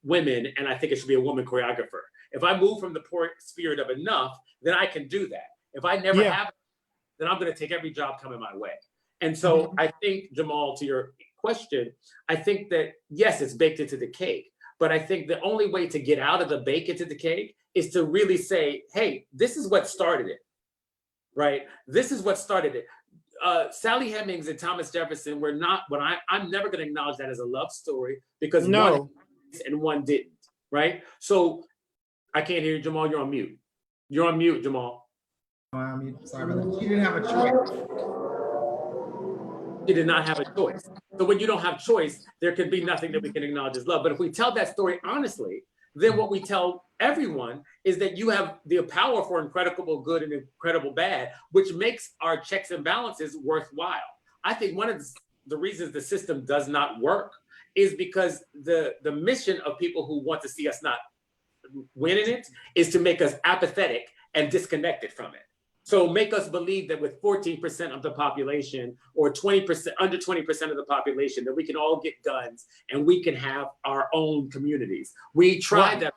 women and I think it should be a woman choreographer. If I move from the spirit of enough, then I can do that. If I never have it, then I'm going to take every job coming my way. And so I think, Jamal, to your question, I think that, yes, it's baked into the cake, but I think the only way to get out of the bake into the cake is to really say, hey, this is what started it, right? This is what started it. Sally Hemings and Thomas Jefferson were not, I'm never going to acknowledge that as a love story, because one and one didn't, right? So I can't hear you, Jamal, you're on mute. You're on mute, Jamal. Sorry about that. She didn't have a choice. She did not have a choice. So when you don't have choice, there can be nothing that we can acknowledge as love. But if we tell that story honestly, then what we tell everyone is that you have the power for incredible good and incredible bad, which makes our checks and balances worthwhile. I think one of the reasons the system does not work is because the mission of people who want to see us not win in it is to make us apathetic and disconnected from it. So make us believe that with 14% of the population, or 20%, under 20% of the population, that we can all get guns and we can have our own communities. We tried that.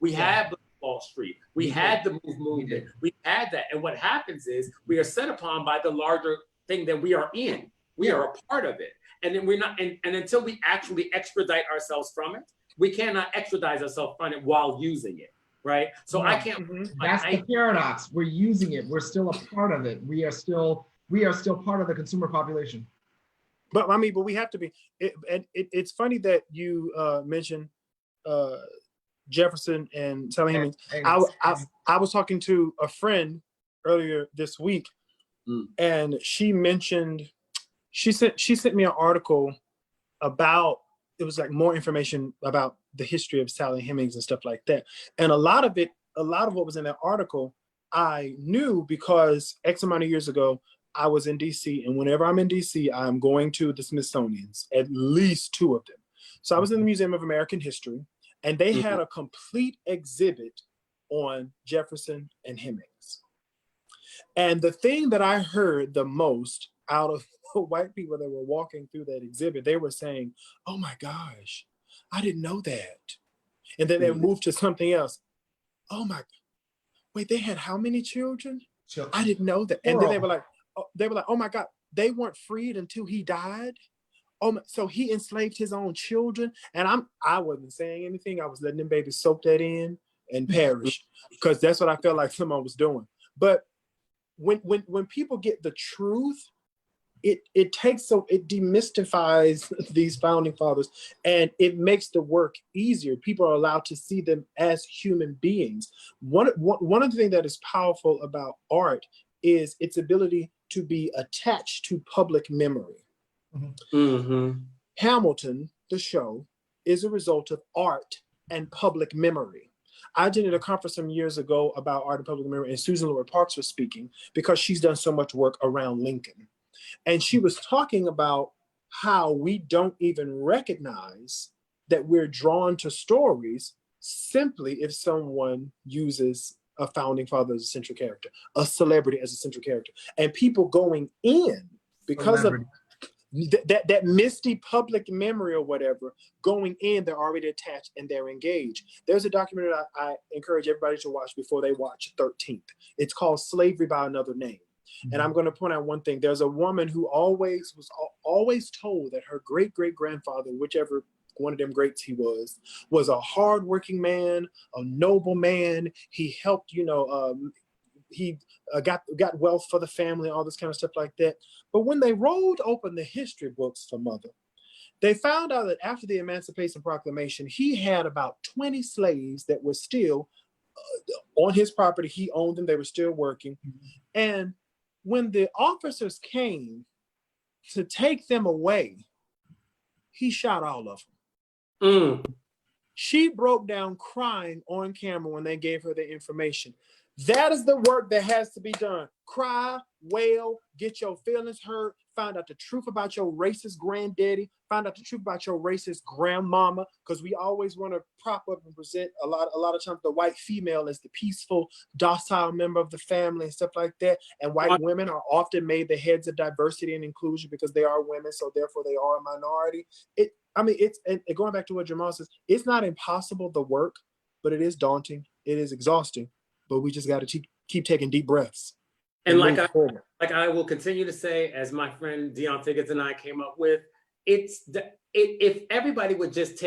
We had Wall Street. We had the MOVE movement. We had that. And what happens is we are set upon by the larger thing that we are in. We are a part of it. And then we're not, and until we actually extradite ourselves from it, we cannot extradite ourselves from it while using it. Right. So I can't. That's the paradox. We're using it. We're still a part of it. We are still part of the consumer population. But I mean, but we have to be. It's funny that you mentioned Jefferson and Sally Hemings. I was talking to a friend earlier this week, and she mentioned she sent me an article about, it was like more information about the history of Sally Hemings and stuff like that. And a lot of what was in that article, I knew because X amount of years ago, I was in DC, and whenever I'm in DC, I'm going to the Smithsonian's, at least 2 of them. So I was in the Museum of American History, and they had a complete exhibit on Jefferson and Hemings. And the thing that I heard the most out of white people that were walking through that exhibit, they were saying, oh my gosh, I didn't know that. And then they moved to something else. Oh my, wait, they had how many children? I didn't know that. And then they were like, oh my God, they weren't freed until he died. Oh, so he enslaved his own children. And I wasn't saying anything. I was letting them babies soak that in and perish, because that's what I felt like someone was doing. But when people get the truth, it demystifies these founding fathers, and it makes the work easier. People are allowed to see them as human beings. One of the things that is powerful about art is its ability to be attached to public memory. Hamilton, the show, is a result of art and public memory. I attended a conference some years ago about art and public memory, and Susan Lloyd Parks was speaking because she's done so much work around Lincoln. And she was talking about how we don't even recognize that we're drawn to stories simply if someone uses a founding father as a central character, a celebrity as a central character, and people going in because of that misty public memory or whatever, going in, they're already attached and they're engaged. There's a documentary I encourage everybody to watch before they watch 13th. It's called Slavery by Another Name. And I'm going to point out one thing. There's a woman who always told that her great-great-grandfather, whichever one of them greats he was a hardworking man, a noble man. He helped, he got wealth for the family, all this kind of stuff like that. But when they rolled open the history books for Mother, they found out that after the Emancipation Proclamation, he had about 20 slaves that were still on his property. He owned them. They were still working. And when the officers came to take them away, he shot all of them. She broke down crying on camera when they gave her the information. That is the work that has to be done. Cry, wail, get your feelings hurt, find out the truth about your racist granddaddy, find out the truth about your racist grandmama, because we always want to prop up and present a lot of times the white female as the peaceful, docile member of the family and stuff like that. And white women are often made the heads of diversity and inclusion because they are women, so therefore they are a minority. And going back to what Jamal says, it's not impossible, the work, but it is daunting. It is exhausting. But we just got to keep taking deep breaths. And like I will continue to say, as my friend Dion Figgins and I came up with, if everybody would just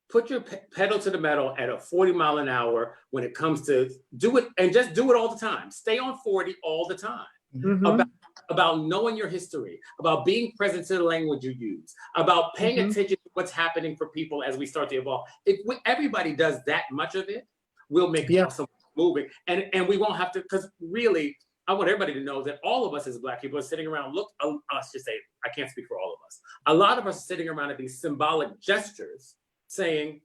put your pedal to the metal at a 40 mile an hour when it comes to do it, and just do it all the time. Stay on 40 all the time. Mm-hmm. About knowing your history, about being present to the language you use, about paying attention to what's happening for people as we start to evolve. If everybody does that much of it, we'll make awesome moving. And we won't have to, because really, I want everybody to know that all of us as Black people are sitting around, let's just say, I can't speak for all of us. A lot of us are sitting around at these symbolic gestures saying,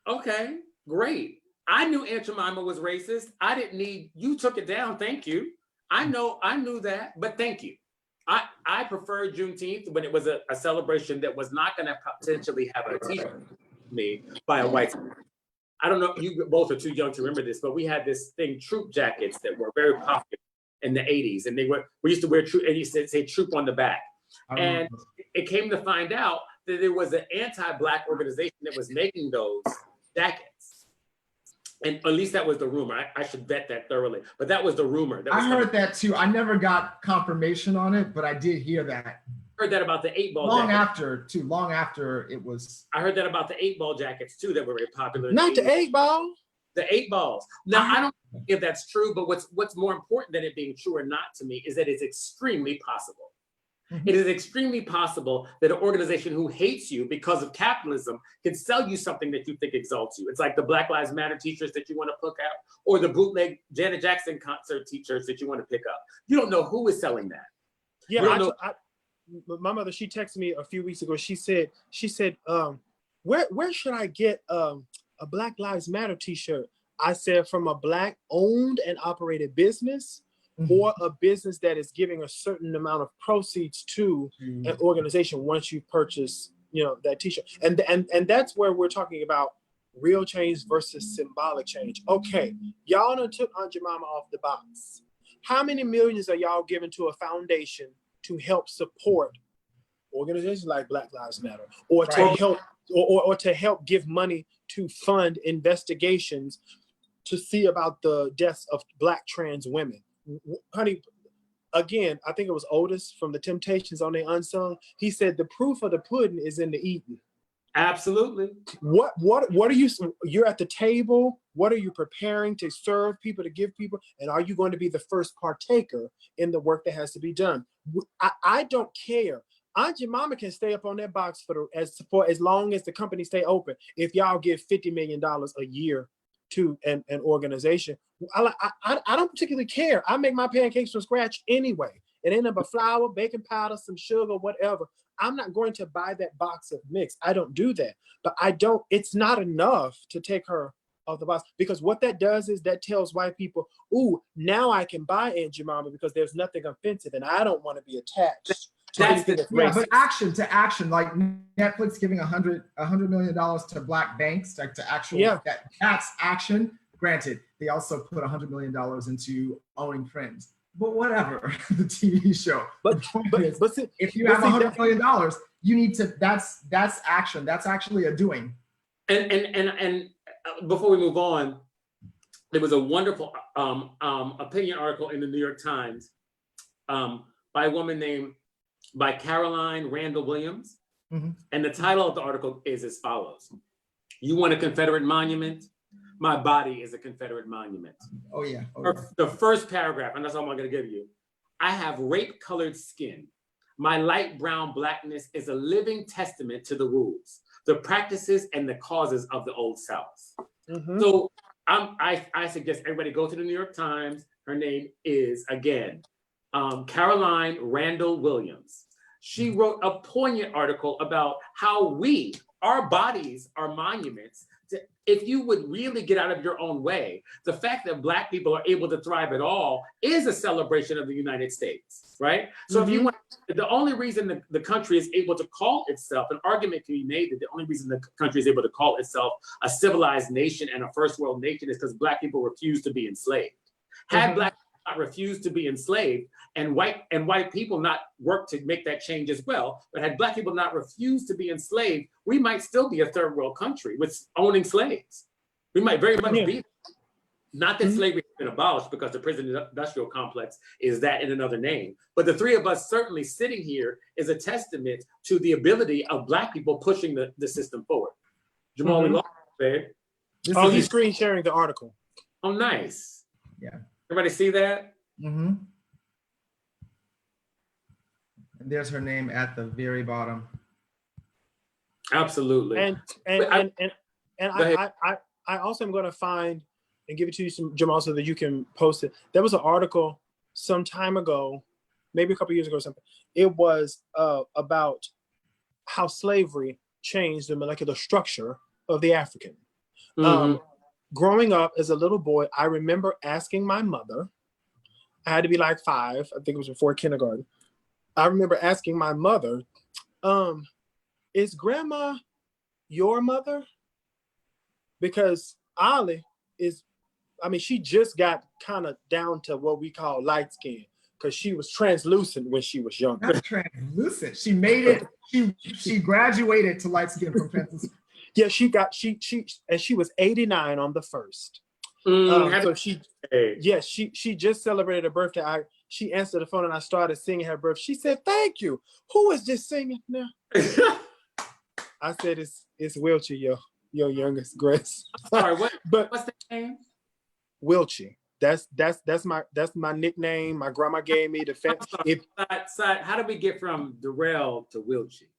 okay, great. I knew Aunt Jemima was racist. I didn't need, you took it down, thank you. I knew that, but thank you. I prefer Juneteenth when it was a celebration that was not going to potentially have a t-shirt made by a white man. I don't know, you both are too young to remember this, but we had this thing, troop jackets, that were very popular in the 80s. And we used to wear troop, and you said say troop on the back. And it came to find out that there was an anti-Black organization that was making those jackets. And at least that was the rumor. I should vet that thoroughly, but that was the rumor. I heard that too. I never got confirmation on it, but I did hear that. Heard that about the 8-ball long jackets. Long after it was. I heard that about the 8-ball jackets too that were very popular. Not the 8-ball. The 8 balls. Now, I don't know if that's true, but what's more important than it being true or not to me is that it's extremely possible. It is extremely possible that an organization who hates you because of capitalism can sell you something that you think exalts you. It's like the Black Lives Matter t-shirts that you want to pick out, or the bootleg Janet Jackson concert t-shirts that you want to pick up. You don't know who is selling that. Yeah, my mother, she texted me a few weeks ago. She said, where should I get a Black Lives Matter t-shirt? I said, from a Black owned and operated business, or a business that is giving a certain amount of proceeds to an organization once you purchase, that t-shirt. And that's where we're talking about real change versus symbolic change. Okay, y'all done took Aunt Jemima off the box. How many millions are y'all giving to a foundation to help support organizations like Black Lives Matter, or to help or to help give money to fund investigations to see about the deaths of Black trans women? Honey, again, I think it was Otis from the Temptations on the Unsung. He said the proof of the pudding is in the eating. Absolutely. What are you're at the table? What are you preparing to serve people, to give people? And are you going to be the first partaker in the work that has to be done? I don't care. Aunt Jemima can stay up on that box for as long as the company stay open. If y'all give $50 million a year to an organization, I don't particularly care. I make my pancakes from scratch anyway. It ain't but flour, baking powder, some sugar, whatever. I'm not going to buy that box of mix. I don't do that. But it's not enough to take her off the box, because what that does is that tells white people, ooh, now I can buy Aunt Jemima because there's nothing offensive and I don't want to be attached That's anything the, that's Yeah, racist. but to action, like Netflix giving $100 million to black banks, like to actual, Yeah. that's action. Granted, they also put $100 million into owning Friends, but whatever, the TV show. But The point is, see, if you have $100 million, you need to, that's action. That's actually a doing. and before we move on, there was a wonderful opinion article in the New York Times by a woman by Caroline Randall Williams. Mhm. And the title of the article is as follows: "You want a Confederate monument? My body is a Confederate monument." Oh yeah. The first paragraph, and that's all I'm going to give you. "I have rape-colored skin. My light brown blackness is a living testament to the rules, the practices, and the causes of the Old South." Mhm. So I suggest everybody go to the New York Times. Her name is, again, Caroline Randall Williams. She wrote a poignant article about how our bodies are monuments. If you would really get out of your own way, the fact that Black people are able to thrive at all is a celebration of the United States, right? So if you want, the only reason the country is able to call itself, an argument can be made that the only reason the country is able to call itself a civilized nation and a first world nation is because Black people refuse to be enslaved. Had Black people not refused to be enslaved, and white people not work to make that change as well, but had Black people not refused to be enslaved, we might still be a third world country with owning slaves. We might very much be. Not that slavery has been abolished, because the prison industrial complex is that in another name. But the three of us certainly sitting here is a testament to the ability of Black people pushing the system forward. Jamal, we lost it, babe. Oh, he's screen sharing the article. Oh, nice. Yeah. Everybody see that? Mm-hmm. And there's her name at the very bottom. Absolutely. And I also am going to find and give it to you, Jamal, so that you can post it. There was an article some time ago, maybe a couple years ago or something. It was about how slavery changed the molecular structure of the African. Growing up as a little boy, I remember asking my mother, I had to be like 5, I think it was before kindergarten. I remember asking my mother, is grandma your mother? Because Ollie she just got kind of down to what we call light skin, because she was translucent when she was younger. Not translucent. She made it, she graduated to light skin from translucent. Yeah, she was 89 on the 1st. So she just celebrated her birthday. She answered the phone and I started singing her birthday. She said, "Thank you. Who is this singing now?" I said, "It's Wilchie, your youngest Grace." Sorry, what's the name? Wilchie. That's my nickname. My grandma gave me How did we get from Darrell to Wilchie?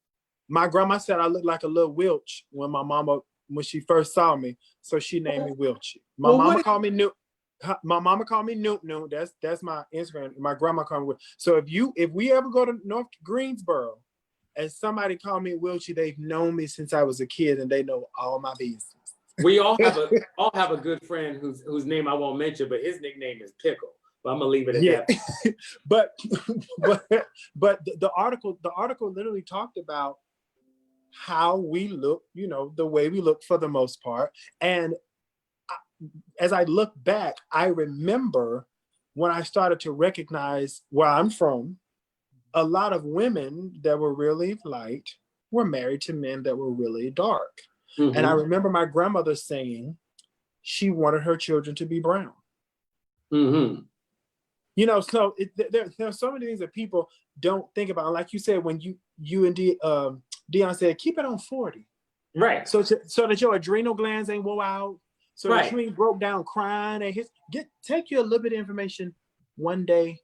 My grandma said I looked like a little Wilch when she first saw me, so she named me Wilchie. My mama called me Newt. My mama called me Newt. That's my Instagram. My grandma called me Wilch. So if we ever go to North Greensboro and somebody called me Wilchie, they've known me since I was a kid and they know all my business. We all have a good friend whose name I won't mention, but his nickname is Pickle. But I'm gonna leave it at that. but the article literally talked about how we look, the way we look for the most part. And as I look back, I remember when I started to recognize where I'm from, a lot of women that were really light were married to men that were really dark. And I remember my grandmother saying she wanted her children to be brown. So there are so many things that people don't think about. Like you said, when you and Dion said, keep it on 40. Right. So that your adrenal glands ain't wore out. So that you ain't broke down crying and take you a little bit of information one day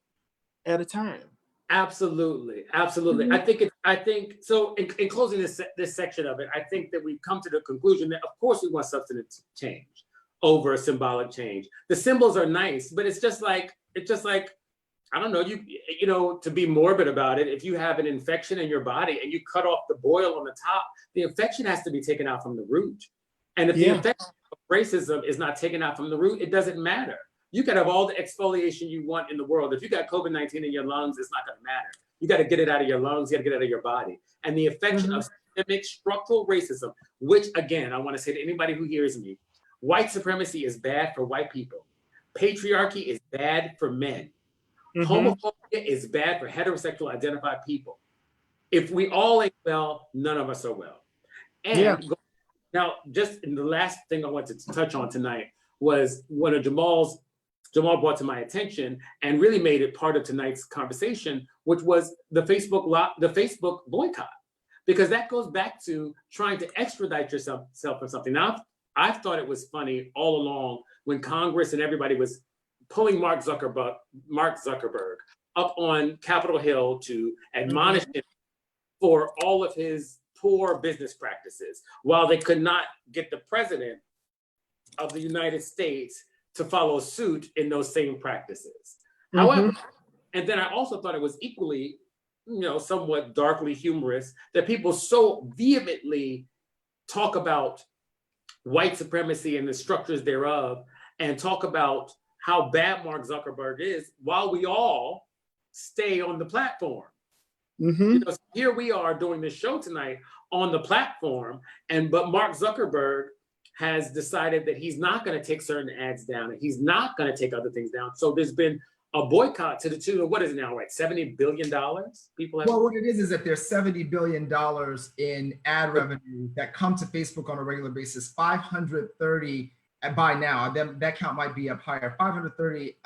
at a time. Absolutely. I think so. In closing this section of it, I think that we've come to the conclusion that, of course, we want substantive change over symbolic change. The symbols are nice, but it's just like I don't know. You know, to be morbid about it, if you have an infection in your body and you cut off the boil on the top, the infection has to be taken out from the root. And if the infection of racism is not taken out from the root, it doesn't matter. You can have all the exfoliation you want in the world. If you got COVID-19 in your lungs, it's not going to matter You got to get it out of your lungs. You got to get it out of your body. And the effect of systemic structural racism, which again, I want to say to anybody who hears me, white supremacy is bad for white people. Patriarchy is bad for men. Homophobia is bad for heterosexual identified people. If we all ain't well, none of us are well. And now, just in the last thing I wanted to touch on tonight was one of Jamal brought to my attention and really made it part of tonight's conversation, which was the Facebook boycott, because that goes back to trying to extradite yourself from something. Now, I've thought it was funny all along when Congress and everybody was pulling Mark Zuckerberg up on Capitol Hill to admonish him for all of his poor business practices, while they could not get the president of the United States to follow suit in those same practices. However, and then I also thought it was equally, somewhat darkly humorous that people so vehemently talk about white supremacy and the structures thereof, and talk about how bad Mark Zuckerberg is, while we all stay on the platform. So here we are doing this show tonight on the platform, but Mark Zuckerberg has decided that he's not going to take certain ads down, and he's not going to take other things down. So there's been a boycott to the tune of, what is it now, right? $70 billion? People have. Well, what it is that there's $70 billion in ad revenue that come to Facebook on a regular basis. 530 by now, that count might be up higher. 530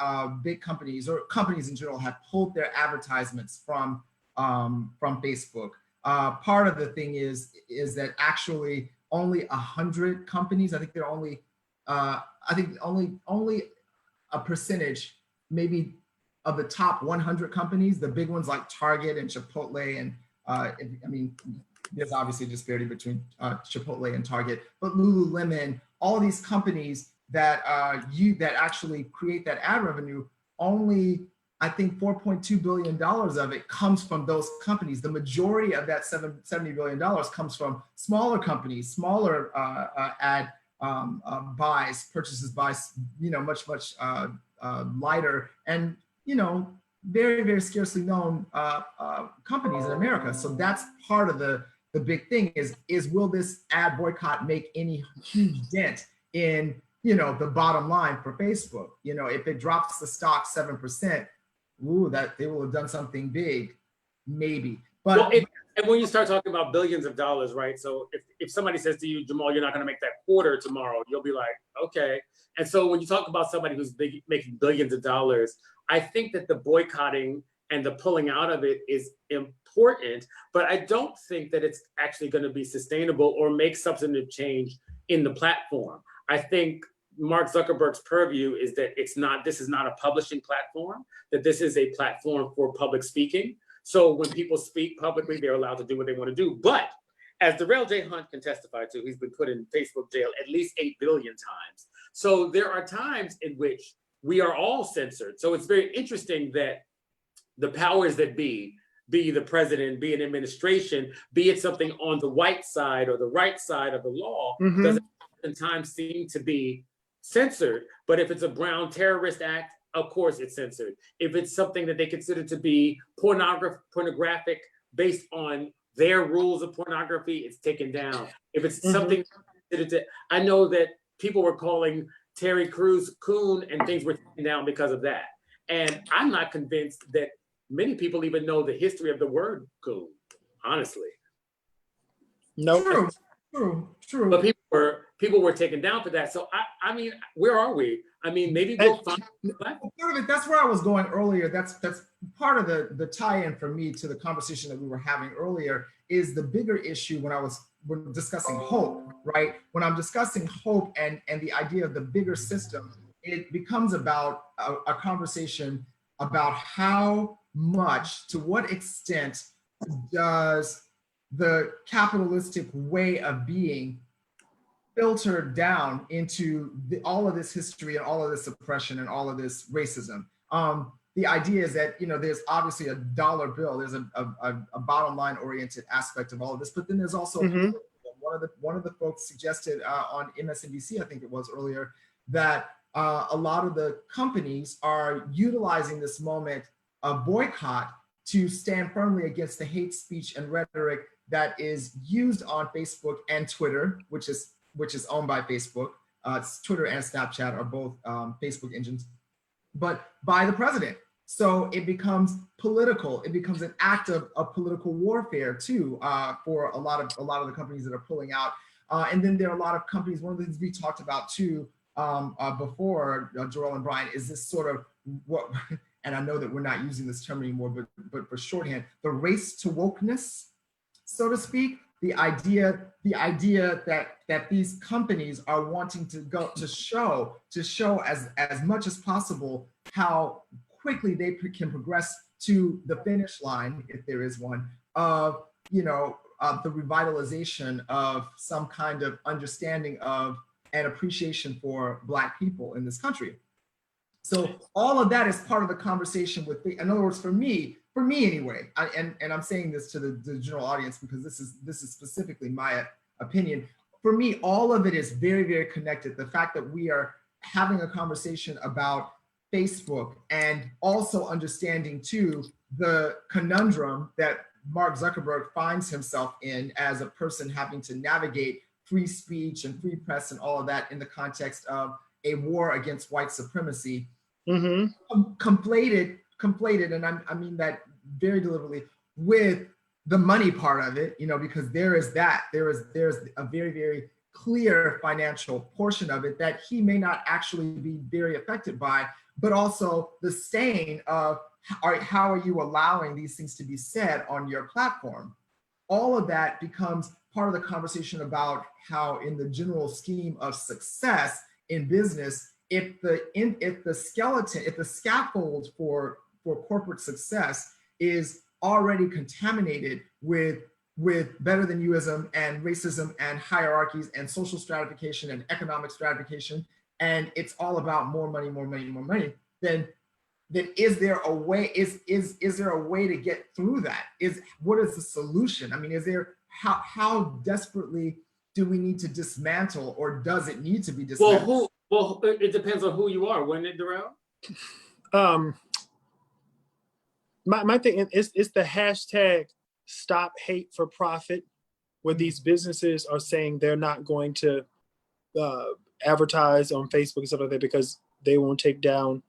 big companies, or companies in general, have pulled their advertisements from Facebook. Part of the thing is that actually only 100 companies, I think they're only, only a percentage, maybe, of the top 100 companies, the big ones like Target and Chipotle, and there's obviously a disparity between Chipotle and Target, but Lululemon, all these companies that that actually create that ad revenue, only I think $4.2 billion of it comes from those companies. The majority of that $70 billion comes from smaller companies, smaller ad purchases by, much lighter and, very, very scarcely known companies in America. So that's part of the big thing is will this ad boycott make any huge dent in, the bottom line for Facebook? If it drops the stock 7%, that they will have done something big, maybe. But and when you start talking about billions of dollars, right? So if somebody says to you, Jamal, you're not going to make that quarter tomorrow, you'll be like, okay. And so when you talk about somebody who's making billions of dollars, I think that the boycotting and the pulling out of it is important, but I don't think that it's actually going to be sustainable or make substantive change in the platform. I think Mark Zuckerberg's purview is that this is not a publishing platform, that this is a platform for public speaking. So when people speak publicly, they're allowed to do what they want to do. But as Darrell J. Hunt can testify to, he's been put in Facebook jail at least 8 billion times. So there are times in which we are all censored. So it's very interesting that the powers that be the president, be an administration, be it something on the white side or the right side of the law, doesn't oftentimes seem to be censored. But if it's a brown terrorist act, of course it's censored. If it's something that they consider to be pornographic based on their rules of pornography, it's taken down. If it's something I know that people were calling Terry Crews coon and things were taken down because of that. And I'm not convinced that many people even know the history of the word coon, honestly. No. True. But people were taken down for that. So I mean, where are we? I mean, maybe we'll find part of it. That's where I was going earlier. That's part of the tie-in for me to the conversation that we were having earlier. Is the bigger issue when we're discussing hope, right? When I'm discussing hope and the idea of the bigger system, it becomes about a conversation about how much, to what extent does the capitalistic way of being filter down into all of this history and all of this oppression and all of this racism. The idea is that, there's obviously a dollar bill, there's a bottom line oriented aspect of all of this, but then there's also one of the folks suggested on MSNBC, I think it was earlier, that a lot of the companies are utilizing this moment of boycott to stand firmly against the hate speech and rhetoric that is used on Facebook and Twitter, which is owned by Facebook. Twitter and Snapchat are both Facebook engines, but by the president. So it becomes political. It becomes an act of political warfare too, for a lot of the companies that are pulling out. And then there are a lot of companies. One of the things we talked about too before, Joel and Brian, is this sort of what, and I know that we're not using this term anymore, but for shorthand, the race to wokeness, so to speak. The idea that these companies are wanting to show as much as possible how quickly they can progress to the finish line, if there is one, of the revitalization of some kind of understanding of and appreciation for Black people in this country. So all of that is part of the conversation with, in other words, for me anyway, and I'm saying this to the general audience because this is specifically my opinion. For me, all of it is very, very connected. The fact that we are having a conversation about Facebook and also understanding too the conundrum that Mark Zuckerberg finds himself in as a person having to navigate free speech and free press and all of that in the context of a war against white supremacy, conflated, and I mean that very deliberately, with the money part of it, because there's a very, very clear financial portion of it that he may not actually be very affected by, but also the stain of how are you allowing these things to be said on your platform? All of that becomes part of the conversation about how, in the general scheme of success in business, if the scaffold for corporate success is already contaminated with better than youism and racism and hierarchies and social stratification and economic stratification, and it's all about more money, then is there a way? Is there a way to get through that? What is the solution? I mean, how desperately do we need to dismantle, or does it need to be dismantled? Well, it depends on who you are, wouldn't it, Darrell? My thing is the hashtag Stop Hate for Profit, where these businesses are saying they're not going to advertise on Facebook and stuff like that because they won't take down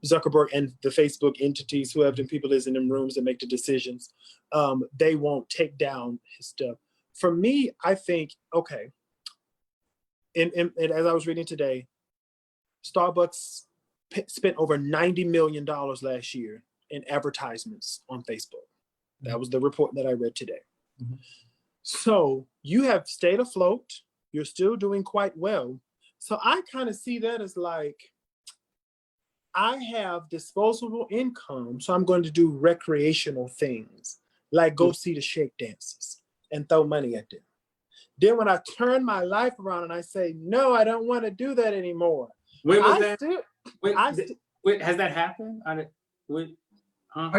Zuckerberg and the Facebook entities, whoever the people is in them rooms that make the decisions. They won't take down his stuff. For me, I think, okay, and as I was reading today, Starbucks spent over $90 million last year in advertisements on Facebook. That was the report that I read today. Mm-hmm. So you have stayed afloat. You're still doing quite well. So I kind of see that as like, I have disposable income, so I'm going to do recreational things, like go see the shake dances and throw money at them. Then when I turn my life around and I say, no, I don't want to do that anymore. When was that? Has that happened? Are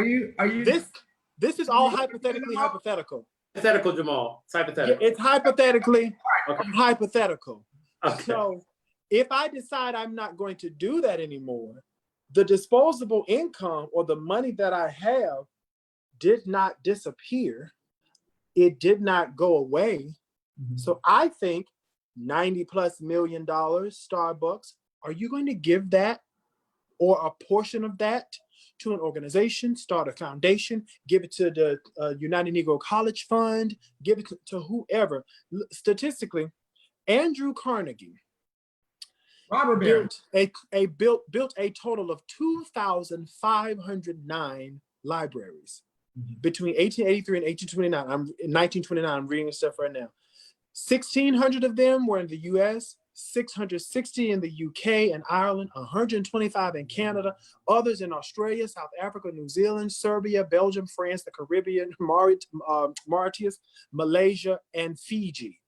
you? This is all hypothetically hypothetical. Hypothetical, Jamal. It's hypothetical. Yeah, it's hypothetically hypothetical. Okay. So if I decide I'm not going to do that anymore, the disposable income or the money that I have did not disappear. It did not go away. Mm-hmm. So I think $90+ million, Starbucks, are you going to give that or a portion of that to an organization, start a foundation, give it to the United Negro College Fund, give it to whoever? Statistically, Andrew Carnegie built a total of 2,509 libraries between 1883 and 1929. I'm reading this stuff right now. 1,600 of them were in the US, 660 in the UK and Ireland, 125 in Canada, others in Australia, South Africa, New Zealand, Serbia, Belgium, France, the Caribbean, Mauritius, Malaysia, and Fiji.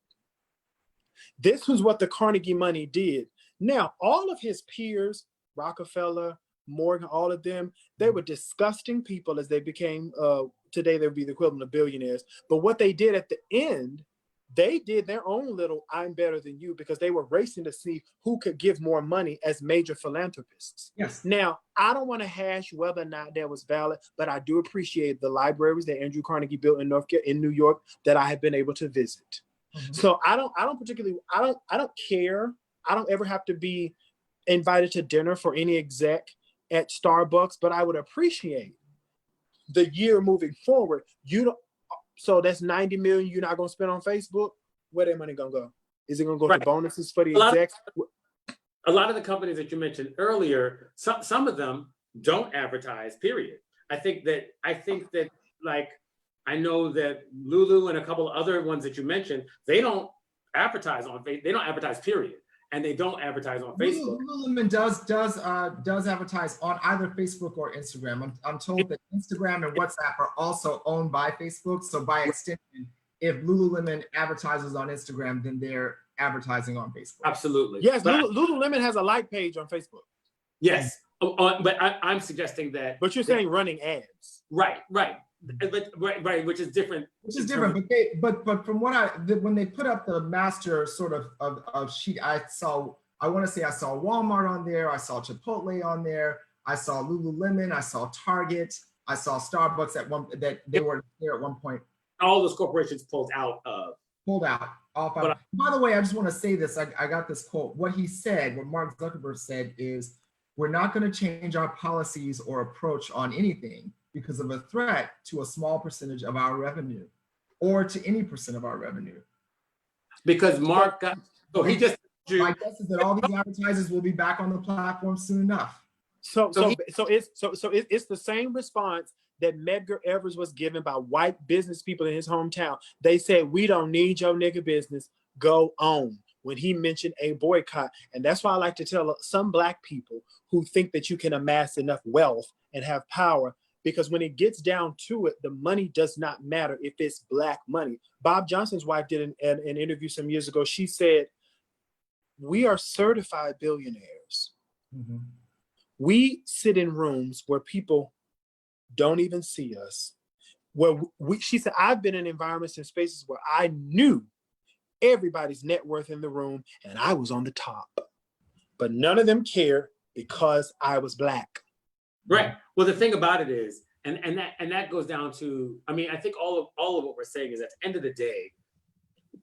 This was what the Carnegie money did. Now, all of his peers, Rockefeller, Morgan, all of them, they were disgusting people as they became, today they would be the equivalent of billionaires. But what they did at the end they did their own little I'm better than you because they were racing to see who could give more money as major philanthropists. Yes. Now, I don't want to hash whether or not that was valid, but I do appreciate the libraries that Andrew Carnegie built in New York that I have been able to visit. Mm-hmm. So I don't care. I don't ever have to be invited to dinner for any exec at Starbucks, but I would appreciate the year moving forward. So that's 90 million you're not going to spend on Facebook. Where that money going to go? Is it going to go to bonuses for the execs? A lot of the companies that you mentioned earlier, some of them don't advertise, period. I think that like, I know that Lulu and a couple of other ones that you mentioned, they don't advertise on Facebook. They don't advertise, period. And they don't advertise on Facebook. Lululemon does advertise on either Facebook or Instagram. I'm told that Instagram and WhatsApp are also owned by Facebook. So by extension, if Lululemon advertises on Instagram, then they're advertising on Facebook. Absolutely. Yes, Lululemon has a like page on Facebook. Yes, but I'm suggesting that. But you're saying running ads. Right. Right, which is different. But from what when they put up the master sort of sheet, I want to say I saw Walmart on there, I saw Chipotle on there, I saw Lululemon, I saw Target, I saw Starbucks that they were there at one point. All those corporations pulled out. By the way, I just want to say this. I got this quote. What Mark Zuckerberg said is, we're not going to change our policies or approach on anything because of a threat to a small percentage of our revenue or to any percent of our revenue. Because Mark got, my guess is that all these advertisers will be back on the platform soon enough. So it's the same response that Medgar Evers was given by white business people in his hometown. They said, we don't need your nigga business, go on, when he mentioned a boycott. And that's why I like to tell some Black people who think that you can amass enough wealth and have power, because when it gets down to it, the money does not matter if it's Black money. Bob Johnson's wife did an interview some years ago. She said, we are certified billionaires. Mm-hmm. We sit in rooms where people don't even see us. She said, I've been in environments and spaces where I knew everybody's net worth in the room and I was on the top, but none of them cared because I was Black. Right. Well, the thing about it is, and that goes down to, I mean, I think all of what we're saying is at the end of the day,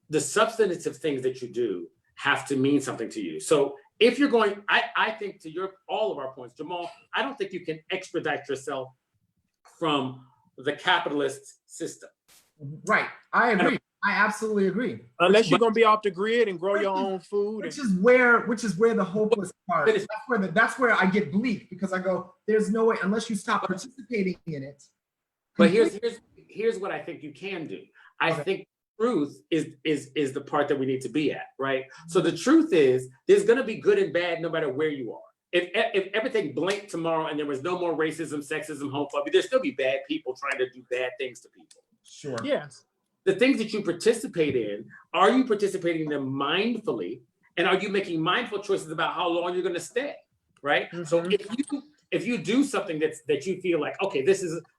the substantive things that you do have to mean something to you. So if you're going, I think to all of our points, Jamal, I don't think you can extradite yourself from the capitalist system. Right. I agree. I absolutely agree. Unless you're going to be off the grid and grow your own food. Which is where the hopeless part is. That's where I get bleak, because I go, there's no way, unless you stop participating in it. But here's what I think you can do. I think truth is the part that we need to be at, right? So the truth is, there's going to be good and bad no matter where you are. If everything blinked tomorrow and there was no more racism, sexism, homophobia, there'd still be bad people trying to do bad things to people. Sure. Yes. The things that you participate in, are you participating in them mindfully? And are you making mindful choices about how long you're going to stay, right? Mm-hmm. So if you do something that you feel like, okay,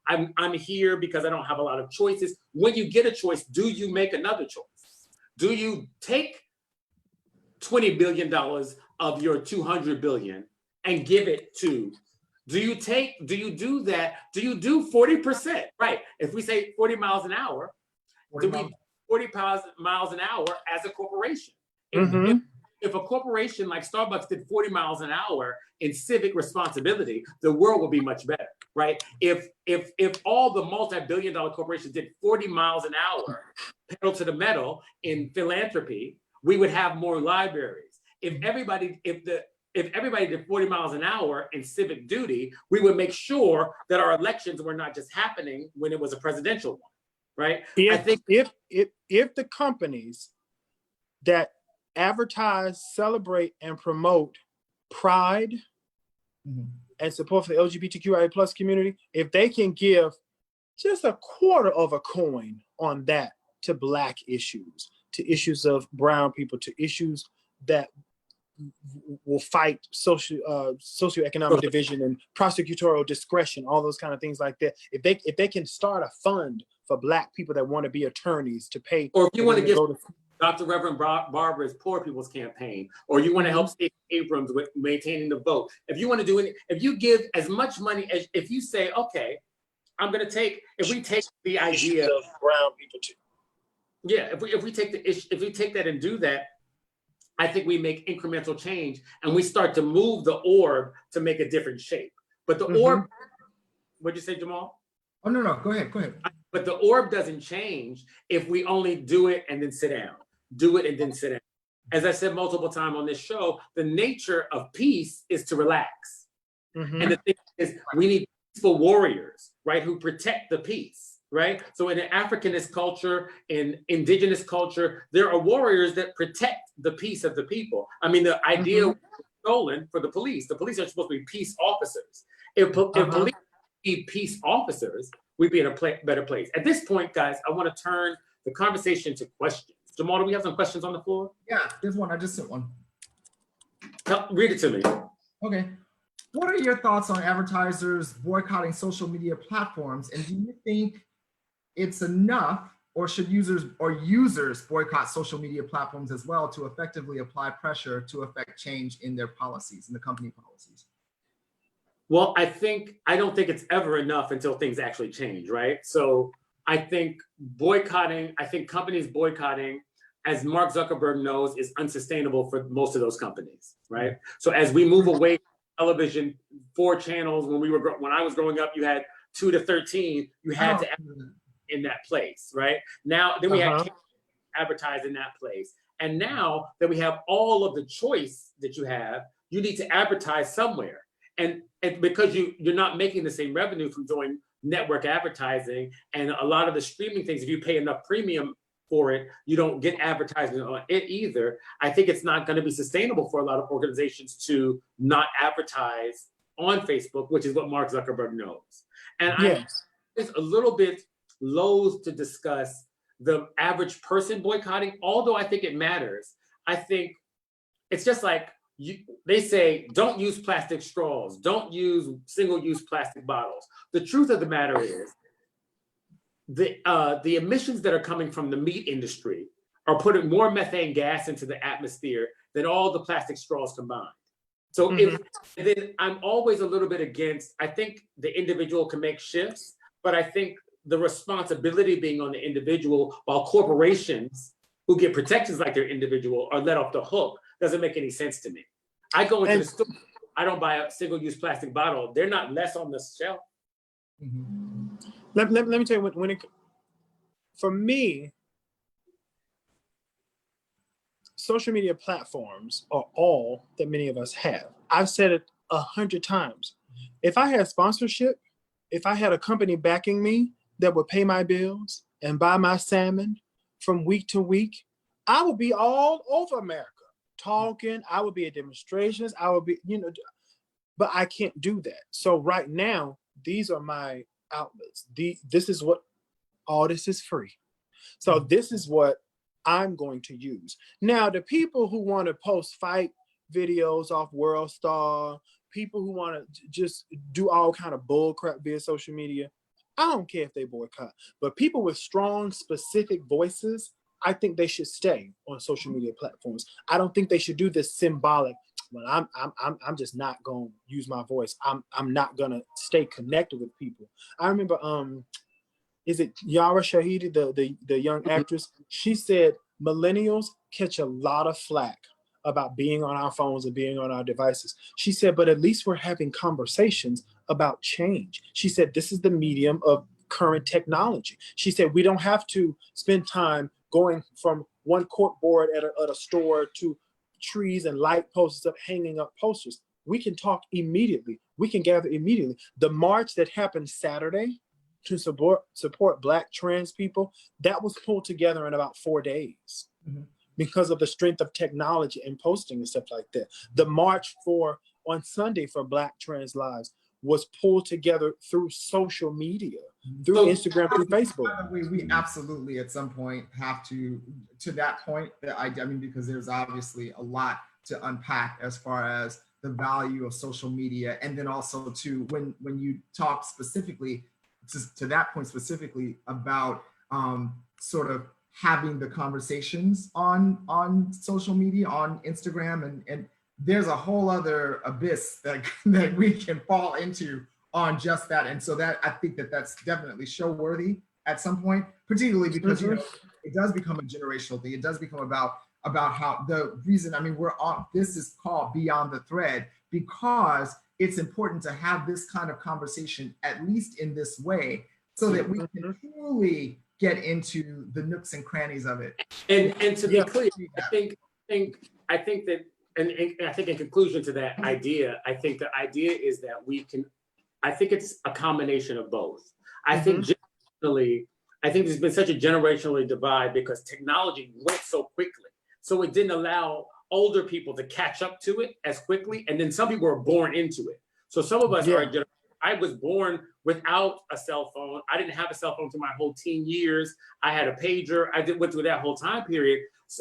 I'm here because I don't have a lot of choices. When you get a choice, do you make another choice? Do you take $20 billion of your $200 billion and give it to? Do you do that? Do you do 40%? Right. If we say 40 miles an hour, do we 40 miles an hour as a corporation? Mm-hmm. If a corporation like Starbucks did 40 miles an hour in civic responsibility, the world would be much better, right? If all the multi-billion-dollar corporations did 40 miles an hour, pedal to the metal in philanthropy, we would have more libraries. If everybody did 40 miles an hour in civic duty, we would make sure that our elections were not just happening when it was a presidential one. Right. If the companies that advertise, celebrate, and promote pride and support for the LGBTQIA+ community, if they can give just a quarter of a coin on that to Black issues, to issues of brown people, to issues that will fight socioeconomic division and prosecutorial discretion, all those kind of things like that. If they can start a fund for Black people that want to be attorneys to pay, or if you want to give Dr. Reverend Barbara's Poor People's Campaign, or you want to help Stacey Abrams with maintaining the vote. If you want to do it, if you give as much money as, if you say, okay, I'm going to take, if we take the idea of brown people too. Yeah, if we take the issue, if we take that and do that, I think we make incremental change and we start to move the orb to make a different shape. But the orb, what'd you say, Jamal? Oh, no, go ahead. But the orb doesn't change if we only do it and then sit down, do it and then sit down. As I said multiple times on this show, the nature of peace is to relax. And the thing is, we need peaceful warriors, right, who protect the peace, right? So in an Africanist culture, in indigenous culture, there are warriors that protect the peace of the people. I mean, the idea was stolen for the police. The police are supposed to be peace officers. If police be peace officers, we'd be in a better place. At this point, guys, I want to turn the conversation to questions. Jamal, do we have some questions on the floor? Yeah, there's one. I just sent one. Read it to me. Okay. What are your thoughts on advertisers boycotting social media platforms? And do you think it's enough, or should users boycott social media platforms as well to effectively apply pressure to affect change in their policies, in the company policies? Well, I don't think it's ever enough until things actually change, right? So I think companies boycotting, as Mark Zuckerberg knows, is unsustainable for most of those companies, right? So as we move away from television, 4 channels, when I was growing up, you had 2 to 13, you had to in that place, right? Now, then we had advertise in that place. And now that we have all of the choice that you have, you need to advertise somewhere. And because you're not making the same revenue from doing network advertising, and a lot of the streaming things, if you pay enough premium for it, you don't get advertising on it either. I think it's not going to be sustainable for a lot of organizations to not advertise on Facebook, which is what Mark Zuckerberg knows. And I'm a little bit loath to discuss the average person boycotting, although I think it matters. I think it's just like, they say, don't use plastic straws, don't use single-use plastic bottles. The truth of the matter is, the emissions that are coming from the meat industry are putting more methane gas into the atmosphere than all the plastic straws combined. So then I'm always a little bit against, I think the individual can make shifts, but I think the responsibility being on the individual, while corporations who get protections like their individual are let off the hook, doesn't make any sense to me. I go into the store, I don't buy a single-use plastic bottle. They're not less on the shelf. Let me tell you, for me, social media platforms are all that many of us have. I've said it 100 times. If I had sponsorship, if I had a company backing me that would pay my bills and buy my salmon from week to week, I would be all over America talking. I would be at demonstrations. I would be, but I can't do that. So right now, these are my outlets. This is what, all this is free. So this is what I'm going to use. Now, the people who want to post fight videos off World Star, people who want to just do all kind of bull crap via social media, I don't care if they boycott. But people with strong, specific voices, I think they should stay on social media platforms. I don't think they should do this symbolic. Well, I'm just not gonna use my voice. I'm not gonna stay connected with people. I remember is it Yara Shahidi, the young actress? She said millennials catch a lot of flack about being on our phones and being on our devices. She said, but at least we're having conversations about change. She said, this is the medium of current technology. She said, we don't have to spend time going from one cork board at a store to trees and light posts up, hanging up posters. We can talk immediately. We can gather immediately. The march that happened Saturday to support Black trans people, that was pulled together in about 4 days because of the strength of technology and posting and stuff like that. The march on Sunday for Black trans lives was pulled together through social media, through Instagram, through Facebook. We absolutely at some point have to that point, I mean, because there's obviously a lot to unpack as far as the value of social media. And then also to when you talk specifically to that point specifically about sort of having the conversations on social media, on Instagram, and there's a whole other abyss that we can fall into on just that. And so that I think that's definitely show worthy at some point, particularly because you know it does become a generational thing. It does become about how the reason, I mean, we're on, this is called Beyond the Thread because it's important to have this kind of conversation, at least in this way, so that we can truly get into the nooks and crannies of it. And to be clear, I think that, and I think in conclusion to that idea, I think the idea is that I think it's a combination of both. I think generally, I think there's been such a generational divide because technology went so quickly. So it didn't allow older people to catch up to it as quickly. And then some people were born into it. So some of us are, I was born without a cell phone. I didn't have a cell phone for my whole teen years. I had a pager. Went through that whole time period.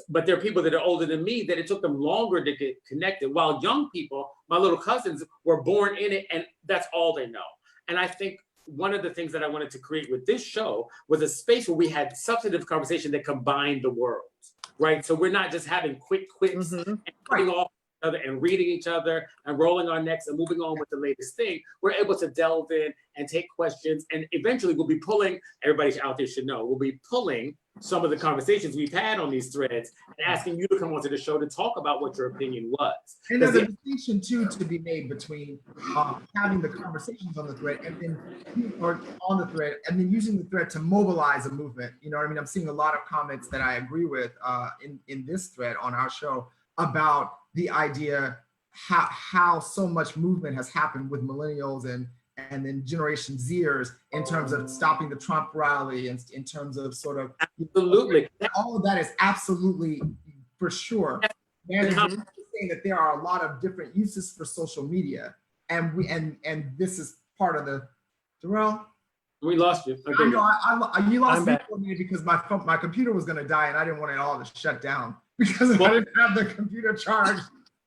But there are people that are older than me that it took them longer to get connected. While young people, my little cousins, were born in it and that's all they know. And I think one of the things that I wanted to create with this show was a space where we had substantive conversation that combined the worlds, right? So we're not just having quick quips and cutting off each other and reading each other and rolling our necks and moving on with the latest thing. We're able to delve in and take questions, and eventually we'll be pulling, everybody out there should know, we'll be pulling some of the conversations we've had on these threads and asking you to come onto the show to talk about what your opinion was. And there's a distinction too to be made between having the conversations on the thread and then using the thread to mobilize a movement. You know what I mean? I'm seeing a lot of comments that I agree with in this thread on our show about the idea how so much movement has happened with millennials and then Generation Zers in terms of stopping the Trump rally and in terms of sort of absolutely all of that is absolutely for sure. And saying that there are a lot of different uses for social media, and this is part of the Darrell. We lost you. Okay. You lost me for me because my computer was going to die and I didn't want it all to shut down because I didn't have the computer charged.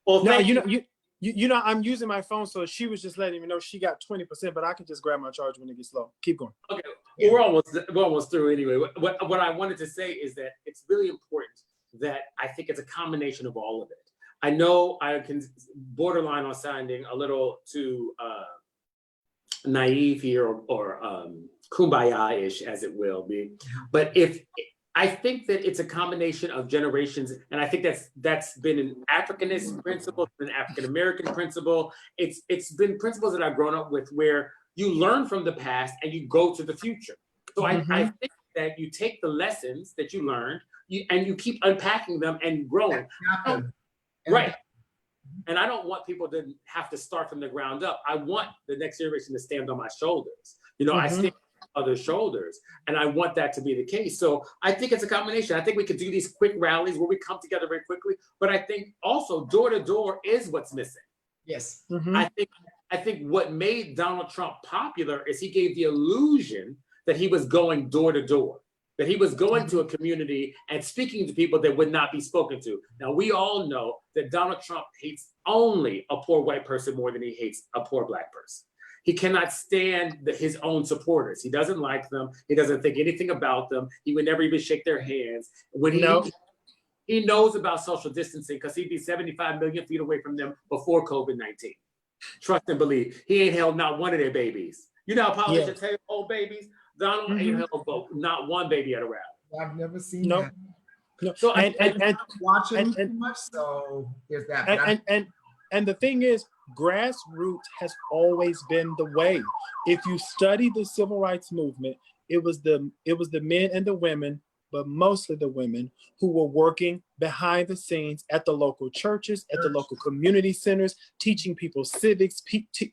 Well, no, you know, I'm using my phone, so she was just letting me know she got 20%, but I can just grab my charge when it gets low. Keep going. Okay, we're almost through anyway. What I wanted to say is that it's really important that I think it's a combination of all of it. I know I can borderline on sounding a little too naive here or kumbaya-ish, as it will be, but I think that it's a combination of generations, and I think that's been an Africanist principle, it's been an African American principle. It's been principles that I've grown up with, where you learn from the past and you go to the future. So I think that you take the lessons that you learned and you keep unpacking them and growing. Right. And I don't want people to have to start from the ground up. I want the next generation to stand on my shoulders. You know, I stand other shoulders, and I want that to be the case. So I think it's a combination. I think we could do these quick rallies where we come together very quickly, but I think also door to door is what's missing. Yes. I think what made Donald Trump popular is he gave the illusion that he was going door to door, that he was going to a community and speaking to people that would not be spoken to. Now, we all know that Donald Trump hates only a poor white person more than he hates a poor Black person. He cannot stand his own supporters. He doesn't like them. He doesn't think anything about them. He would never even shake their hands. When he knows about social distancing because he'd be 75 million feet away from them before COVID-19. Trust and believe. He ain't held not one of their babies. You know how politicians tell old babies? Donald ain't held not one baby at a rally. I've never seen that. No. So and watching too much, so there's that. And the thing is, grassroots has always been the way. If you study the civil rights movement, it was the men and the women, but mostly the women, who were working behind the scenes at the local churches, at the local community centers, teaching people civics,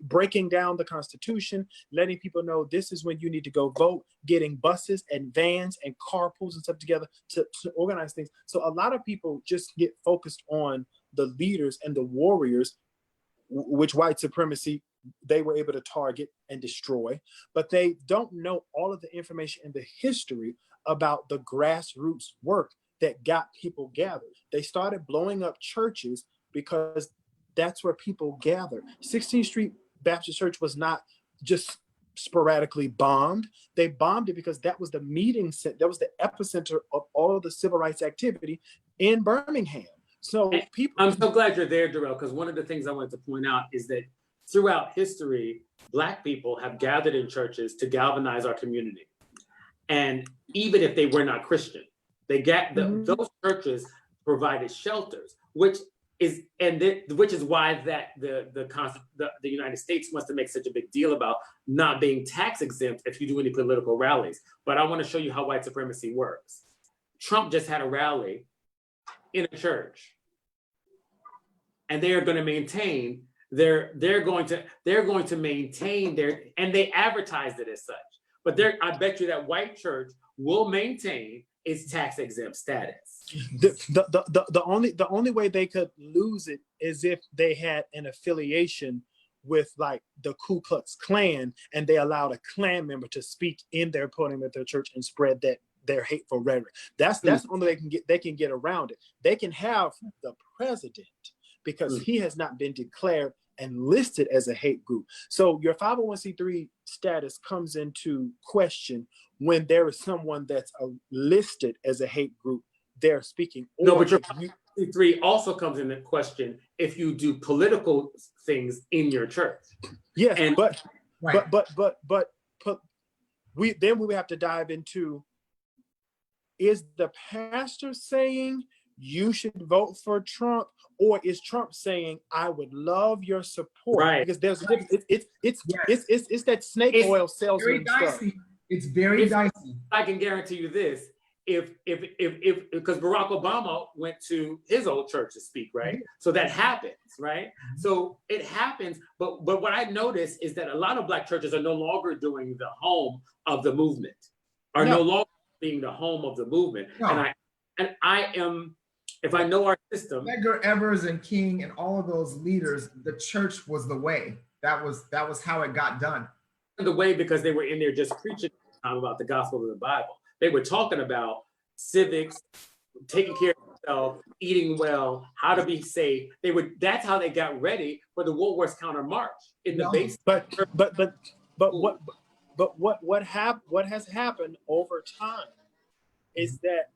breaking down the Constitution, letting people know this is when you need to go vote, getting buses and vans and carpools and stuff together to organize things. So a lot of people just get focused on the leaders and the warriors, which white supremacy they were able to target and destroy, but they don't know all of the information and the history about the grassroots work that got people gathered. They started blowing up churches because that's where people gather. 16th Street Baptist Church was not just sporadically bombed. They bombed it because that was the that was the epicenter of all of the civil rights activity in Birmingham. So people, I'm so glad you're there, Darrell, because one of the things I wanted to point out is that throughout history, Black people have gathered in churches to galvanize our community. And even if they were not Christian, those churches provided shelters, which is why the United States wants to make such a big deal about not being tax exempt if you do any political rallies. But I want to show you how white supremacy works. Trump just had a rally in a church, and they are going to maintain they're going to maintain and they advertised it as such. But I bet you that white church will maintain its tax exempt status. The only way they could lose it is if they had an affiliation with like the Ku Klux Klan, and they allowed a Klan member to speak in their podium at their church and spread their hateful rhetoric. That's the only way they can get around it. They can have the president because he has not been declared and listed as a hate group. So your 501c3 status comes into question when there is someone that's listed as a hate group, they're speaking. No, but your 501c3 also comes into question if you do political things in your church. Yes, and, but we would have to dive into, is the pastor saying you should vote for Trump, or is Trump saying I would love your support? Right. Because there's it's that snake oil salesman stuff. It's very dicey. I can guarantee you this: if because Barack Obama went to his old church to speak, right? So that happens, right? So it happens. But what I noticed is that a lot of Black churches are no longer doing the home of the movement, no longer being the home of the movement. No. And I am. If I know our system, Edgar Evers and King and all of those leaders, the church was the way. That was how it got done. The way, because they were in there just preaching about the gospel of the Bible. They were talking about civics, taking care of yourself, eating well, how to be safe. That's how they got ready for the Woolworths counter march in the base. But what has happened over time is that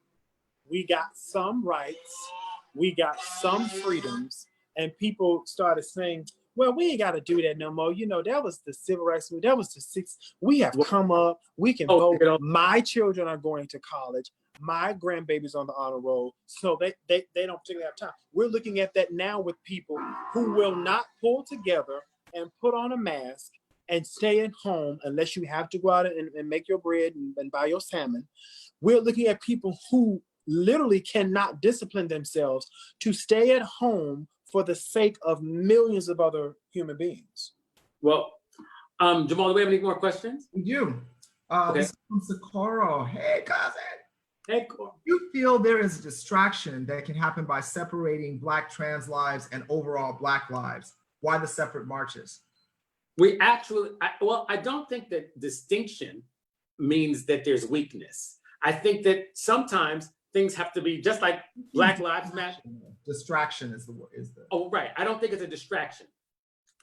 we got some rights, we got some freedoms, and people started saying, well, we ain't got to do that no more. You know, that was the civil rights movement. That was the six. We have come up. We can vote. My children are going to college. My grandbaby's on the honor roll. So they don't particularly have time. We're looking at that now with people who will not pull together and put on a mask and stay at home unless you have to go out and make your bread and buy your salmon. We're looking at people who literally cannot discipline themselves to stay at home for the sake of millions of other human beings. Well, Jamal, do we have any more questions? We do. Okay. This is from Socorro. Hey, cousin. Hey, cool. You feel there is a distraction that can happen by separating Black trans lives and overall Black lives? Why the separate marches? We actually, I don't think that distinction means that there's weakness. I think that sometimes things have to be just like Black Lives Matter. Distraction is the word. Oh, right. I don't think it's a distraction.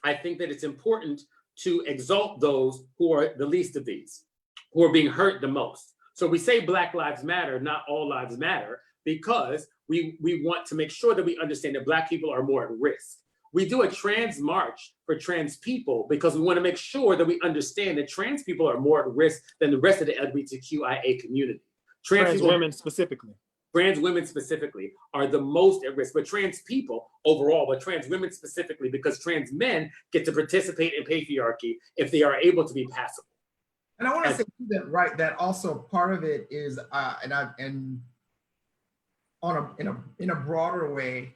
I think that it's important to exalt those who are the least of these, who are being hurt the most. So we say Black Lives Matter, not all lives matter, because we want to make sure that we understand that Black people are more at risk. We do a trans march for trans people because we want to make sure that we understand that trans people are more at risk than the rest of the LGBTQIA community. Trans women specifically. Trans women specifically are the most at risk, but trans people overall, but trans women specifically, because trans men get to participate in patriarchy if they are able to be passive. And I want to say that, right, that also part of it is, in a broader way,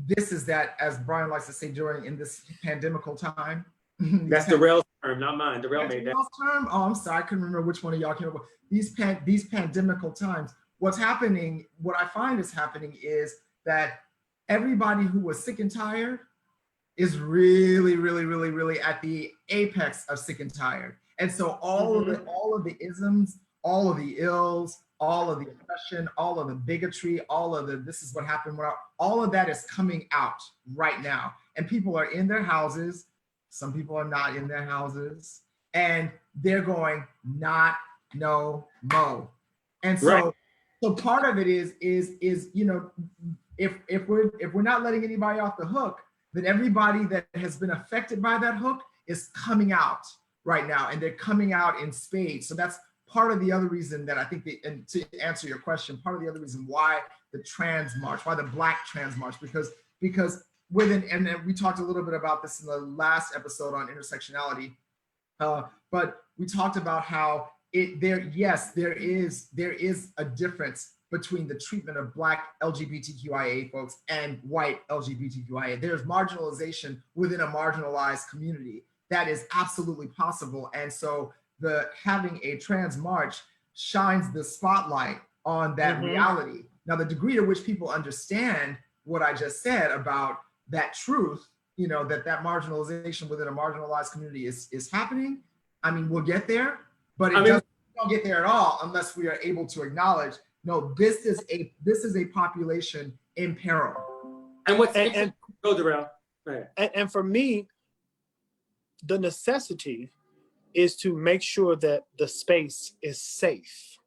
this is that, as Brian likes to say, in this pandemical time. That's Darrell's term, not mine. Darrell made that term. Oh, I'm sorry, I couldn't remember which one of y'all came up with. These pandemical times. What's happening, what I find is happening is that everybody who was sick and tired is really, really, really, really at the apex of sick and tired. And so all of the isms, all of the ills, all of the oppression, all of the bigotry, all of the this is what happened, all of that is coming out right now. And people are in their houses. Some people are not in their houses. and they're going, not no mo. And so, Right. so part of it is, you know, if we're not letting anybody off the hook, then everybody that has been affected by that hook is coming out right now, and they're coming out in spades. So that's part of the other reason that I think, and to answer your question, part of the other reason why the trans march, why the Black trans march, because within, and we talked a little bit about this in the last episode on intersectionality, but we talked about how there is a difference between the treatment of Black LGBTQIA folks and white LGBTQIA. There's marginalization within a marginalized community. That is absolutely possible. And so having a trans march shines the spotlight on that reality. Now, the degree to which people understand what I just said about that truth, you know, that marginalization within a marginalized community is happening, I mean, we'll get there, but we don't get there at all unless we are able to acknowledge, no, this is a population in peril. And what's go, Darrell. And for me, the necessity is to make sure that the space is safe.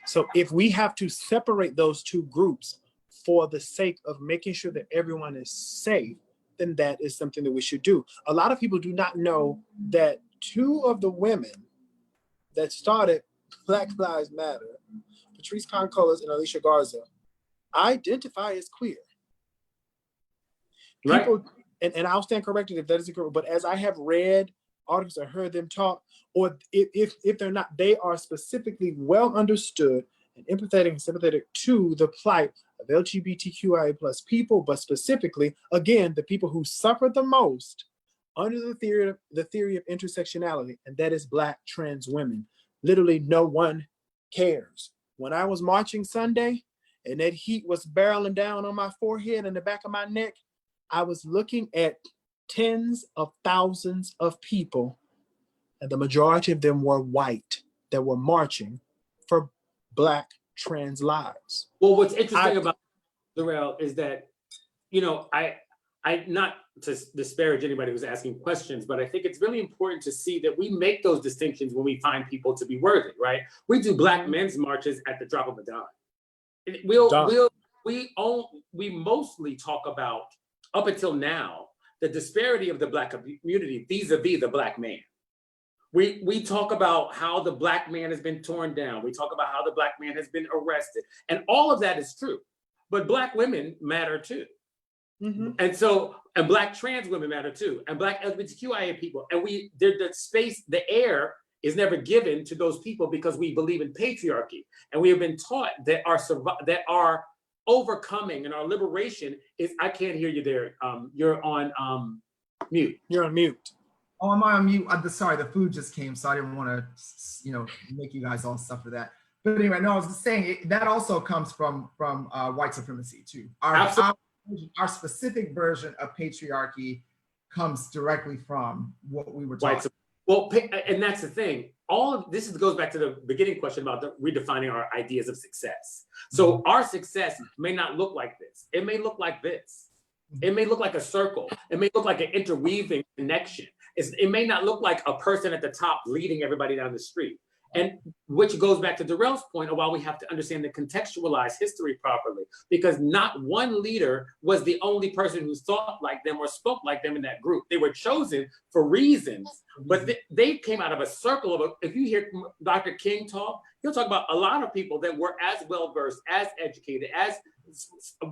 So if we have to separate those two groups for the sake of making sure that everyone is safe, then that is something that we should do. A lot of people do not know that two of the women that started Black Lives Matter, Patrice Concolas and Alicia Garza, identify as queer. People, right. And I'll stand corrected if that isn't correct, but as I have read articles or heard them talk, or if they're not, they are specifically well understood and empathetic and sympathetic to the plight of LGBTQIA plus people, but specifically, again, the people who suffer the most under the theory of intersectionality, and that is Black trans women. Literally no one cares. When I was marching Sunday and that heat was barreling down on my forehead and the back of my neck, I was looking at tens of thousands of people, and the majority of them were white, that were marching for Black trans lives. Well, what's interesting about Darrell is that, you know, I not to disparage anybody who's asking questions, but I think it's really important to see that we make those distinctions when we find people to be worthy, right? We do Black men's marches at the drop of a dime. We mostly talk about, up until now, the disparity of the Black community vis-a-vis the Black man. We talk about how the Black man has been torn down. We talk about how the Black man has been arrested. And all of that is true. But Black women matter too. And Black trans women matter too. And Black LGBTQIA people. And the air is never given to those people because we believe in patriarchy. And we have been taught that our overcoming and our liberation is, I can't hear you there. You're on mute. You're on mute. Oh, am I on mute? Sorry, the food just came, so I didn't want to, you know, make you guys all suffer that. But anyway, no, I was just saying that also comes from white supremacy too. Our specific version of patriarchy comes directly from what we were talking. Well, and that's the thing. All of this goes back to the beginning question about redefining our ideas of success. So our success may not look like this. It may look like this. It may look like a circle. It may look like an interweaving connection. It may not look like a person at the top leading everybody down the street. And which goes back to Darrell's point of why we have to understand and contextualize history properly, because not one leader was the only person who thought like them or spoke like them in that group. They were chosen for reasons, but they came out of a circle of, if you hear Dr. King talk, he'll talk about a lot of people that were as well-versed, as educated, as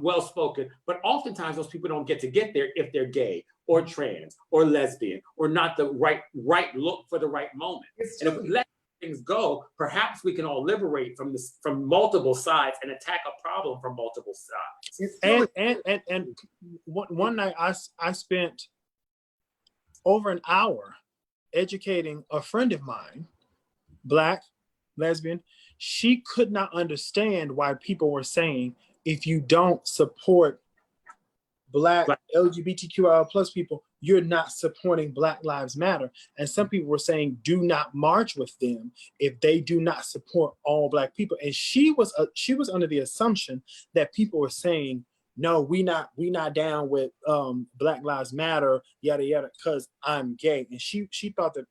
well-spoken, but oftentimes those people don't get there if they're gay or trans or lesbian or not the right look for the right moment. And if we let things go, perhaps we can all liberate from multiple sides and attack a problem from multiple sides. And one night I spent over an hour educating a friend of mine, Black, lesbian. She could not understand why people were saying, if you don't support Black LGBTQIA plus people, you're not supporting Black Lives Matter. And some people were saying, do not march with them if they do not support all Black people. And she was under the assumption that people were saying, no, we not down with Black Lives Matter, yada yada, because I'm gay. And she thought that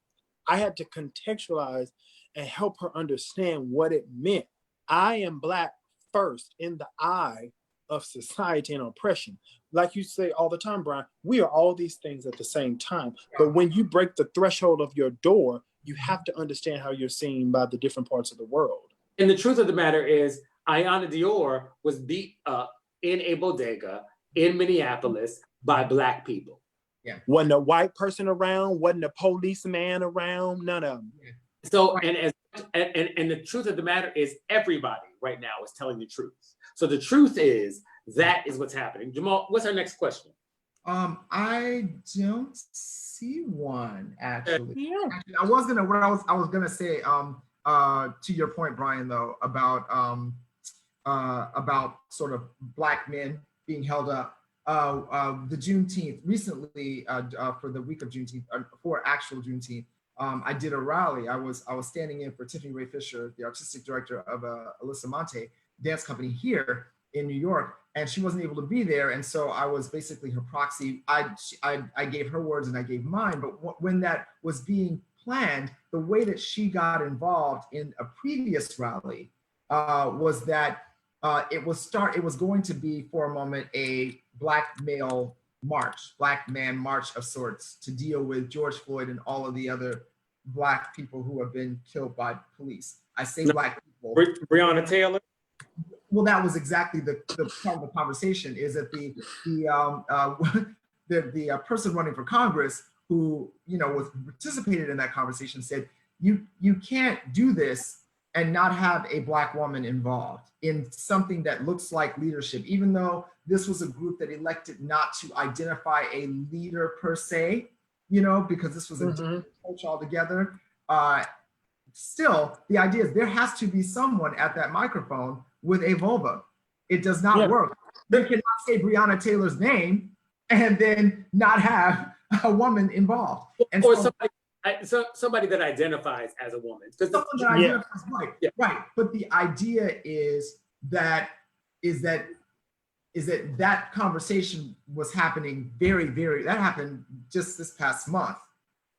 I had to contextualize and help her understand what it meant. I am Black first in the eye of society and oppression. Like you say all the time, Brian, we are all these things at the same time. But when you break the threshold of your door, you have to understand how you're seen by the different parts of the world. And the truth of the matter is, Ayanna Dior was beat up in a bodega in Minneapolis by Black people. Yeah. Wasn't a white person around, wasn't a policeman around, none of them. Yeah. So, and the truth of the matter is, everybody right now is telling the truth. So the truth is, that is what's happening. Jamal, what's our next question? I don't see one actually. Yeah. Actually, I was gonna say to your point, Brian, though, about sort of Black men being held up. The Juneteenth recently, for the week of Juneteenth, for actual Juneteenth, I did a rally. I was standing in for Tiffany Ray Fisher, the artistic director of Alyssa Monte dance company here in New York, and she wasn't able to be there, and so I was basically her proxy. I gave her words and I gave mine, but when that was being planned, the way that she got involved in a previous rally was that it was going to be for a moment a Black male march, Black man march of sorts, to deal with George Floyd and all of the other Black people who have been killed by police. I say Black people. Breonna Taylor. Well, that was exactly the part of the conversation, is that the person running for Congress who was participated in that conversation said, you can't do this and not have a Black woman involved in something that looks like leadership, even though this was a group that elected not to identify a leader per se, because this was a different approach altogether. Still, the idea is there has to be someone at that microphone with a vulva. It does not work. They cannot say Breonna Taylor's name and then not have a woman involved. And or somebody that identifies as a woman. Someone that identifies, right, right. But the idea is that that conversation was happening that happened just this past month.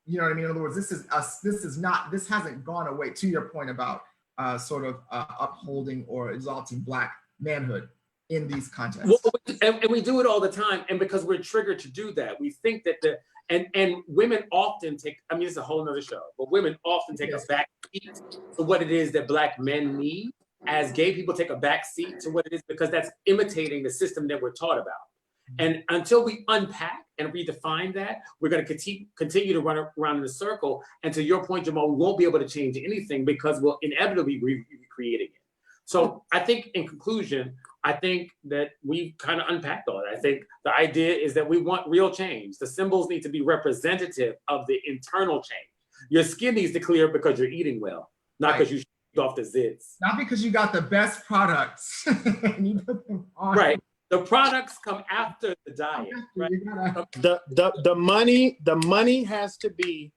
You know what I mean? In other words, this hasn't gone away, to your point about sort of upholding or exalting Black manhood in these contexts. Well, and we do it all the time. And because we're triggered to do that, we think that and women often take, I mean, it's a whole nother show, but women often take a back seat to what it is that Black men need, as gay people take a back seat to what it is, because that's imitating the system that we're taught about. And until we unpack and redefine that, we're going to continue to run around in a circle. And to your point, Jamal, we won't be able to change anything because we'll inevitably be recreating it. So I think, in conclusion, I think that we've kind of unpacked all that. I think the idea is that we want real change. The symbols need to be representative of the internal change. Your skin needs to clear because you're eating well, not because you shaved off the zits. Not because you got the best products and you put them on. Right. The products come after the diet. Right? The money has to be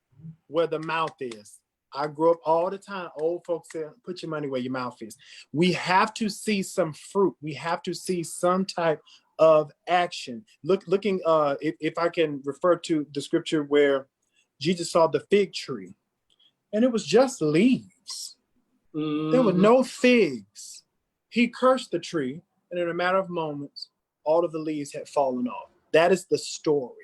where the mouth is. I grew up all the time. Old folks say, put your money where your mouth is. We have to see some fruit. We have to see some type of action. Looking, if I can refer to the scripture where Jesus saw the fig tree, and it was just leaves. There were no figs. He cursed the tree, and in a matter of moments, all of the leaves had fallen off. That is the story.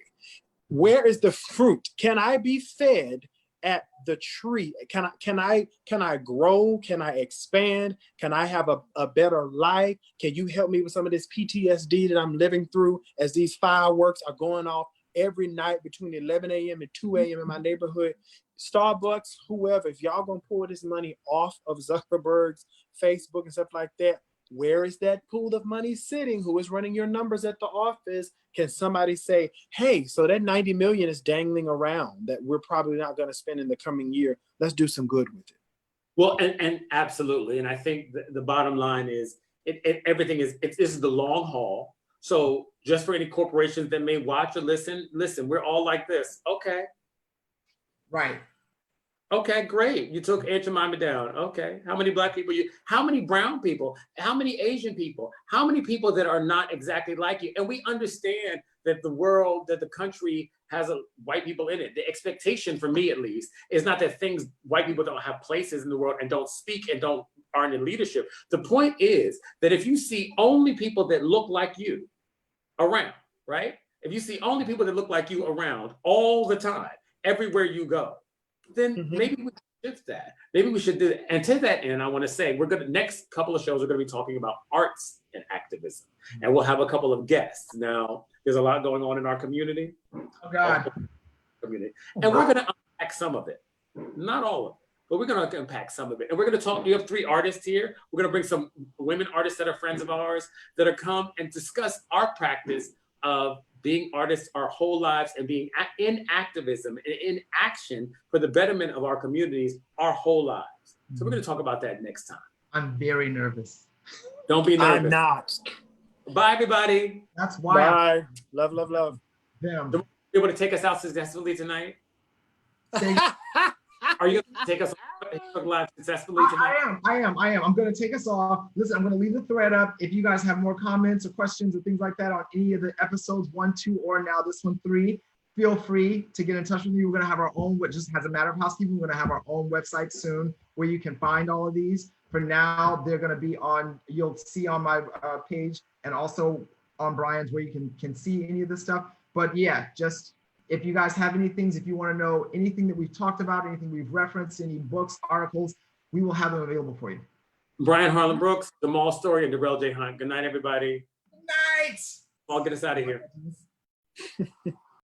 Where is the fruit? Can I be fed at the tree? Can I grow? Can I expand? Can I have a better life? Can you help me with some of this PTSD that I'm living through as these fireworks are going off every night between 11 a.m. and 2 a.m. in my neighborhood? Starbucks, whoever, if y'all gonna pour this money off of Zuckerberg's Facebook and stuff like that, where is that pool of money sitting? Who is running your numbers at the office? Can somebody say, hey, so that 90 million is dangling around that we're probably not going to spend in the coming year. Let's do some good with it. Well, and absolutely. And I think the bottom line is everything is, this is the long haul. So just for any corporations that may watch or listen, we're all like this. Okay. Right. Okay, great. You took Aunt Jemima down. Okay. How many black people how many brown people, how many Asian people, how many people that are not exactly like you? And we understand that the world, that the country has white people in it. The expectation, for me at least, is not that white people don't have places in the world and don't speak and aren't in leadership. The point is that if you see only people that look like you around, right? If you see only people that look like you around all the time, everywhere you go, then maybe we should shift that. Maybe we should do it. And to that end, I want to say next couple of shows, we're going to be talking about arts and activism. And we'll have a couple of guests. Now, there's a lot going on in our community. Oh God. And we're going to unpack some of it. Not all of it, but we're going to unpack some of it. And we're going to talk, you have 3 artists here. We're going to bring some women artists that are friends of ours that are come and discuss our practice of being artists our whole lives and being in activism and in action for the betterment of our communities our whole lives. So we're going to talk about that next time. I'm very nervous. Don't be nervous. I'm not. Bye, everybody. That's why. Bye. Love, love, love. Them. You able to take us out successfully tonight? Are you going to take us live successfully tonight? I am. I'm going to take us off. Listen, I'm going to leave the thread up. If you guys have more comments or questions or things like that on any of the episodes 1, 2, or now this one 3, feel free to get in touch with me. We're going to have our own, what just has a matter of housekeeping, we're going to have our own website soon where you can find all of these. For now, they're going to be on, you'll see on my page and also on Brian's where you can see any of this stuff. But yeah, just if you guys have any things, if you want to know anything that we've talked about, anything we've referenced, any books, articles, we will have them available for you. Brian Harlan Brooks, Jamal Story, and Darrell J. Hunt. Good night, everybody. Good night. I'll get us out of here.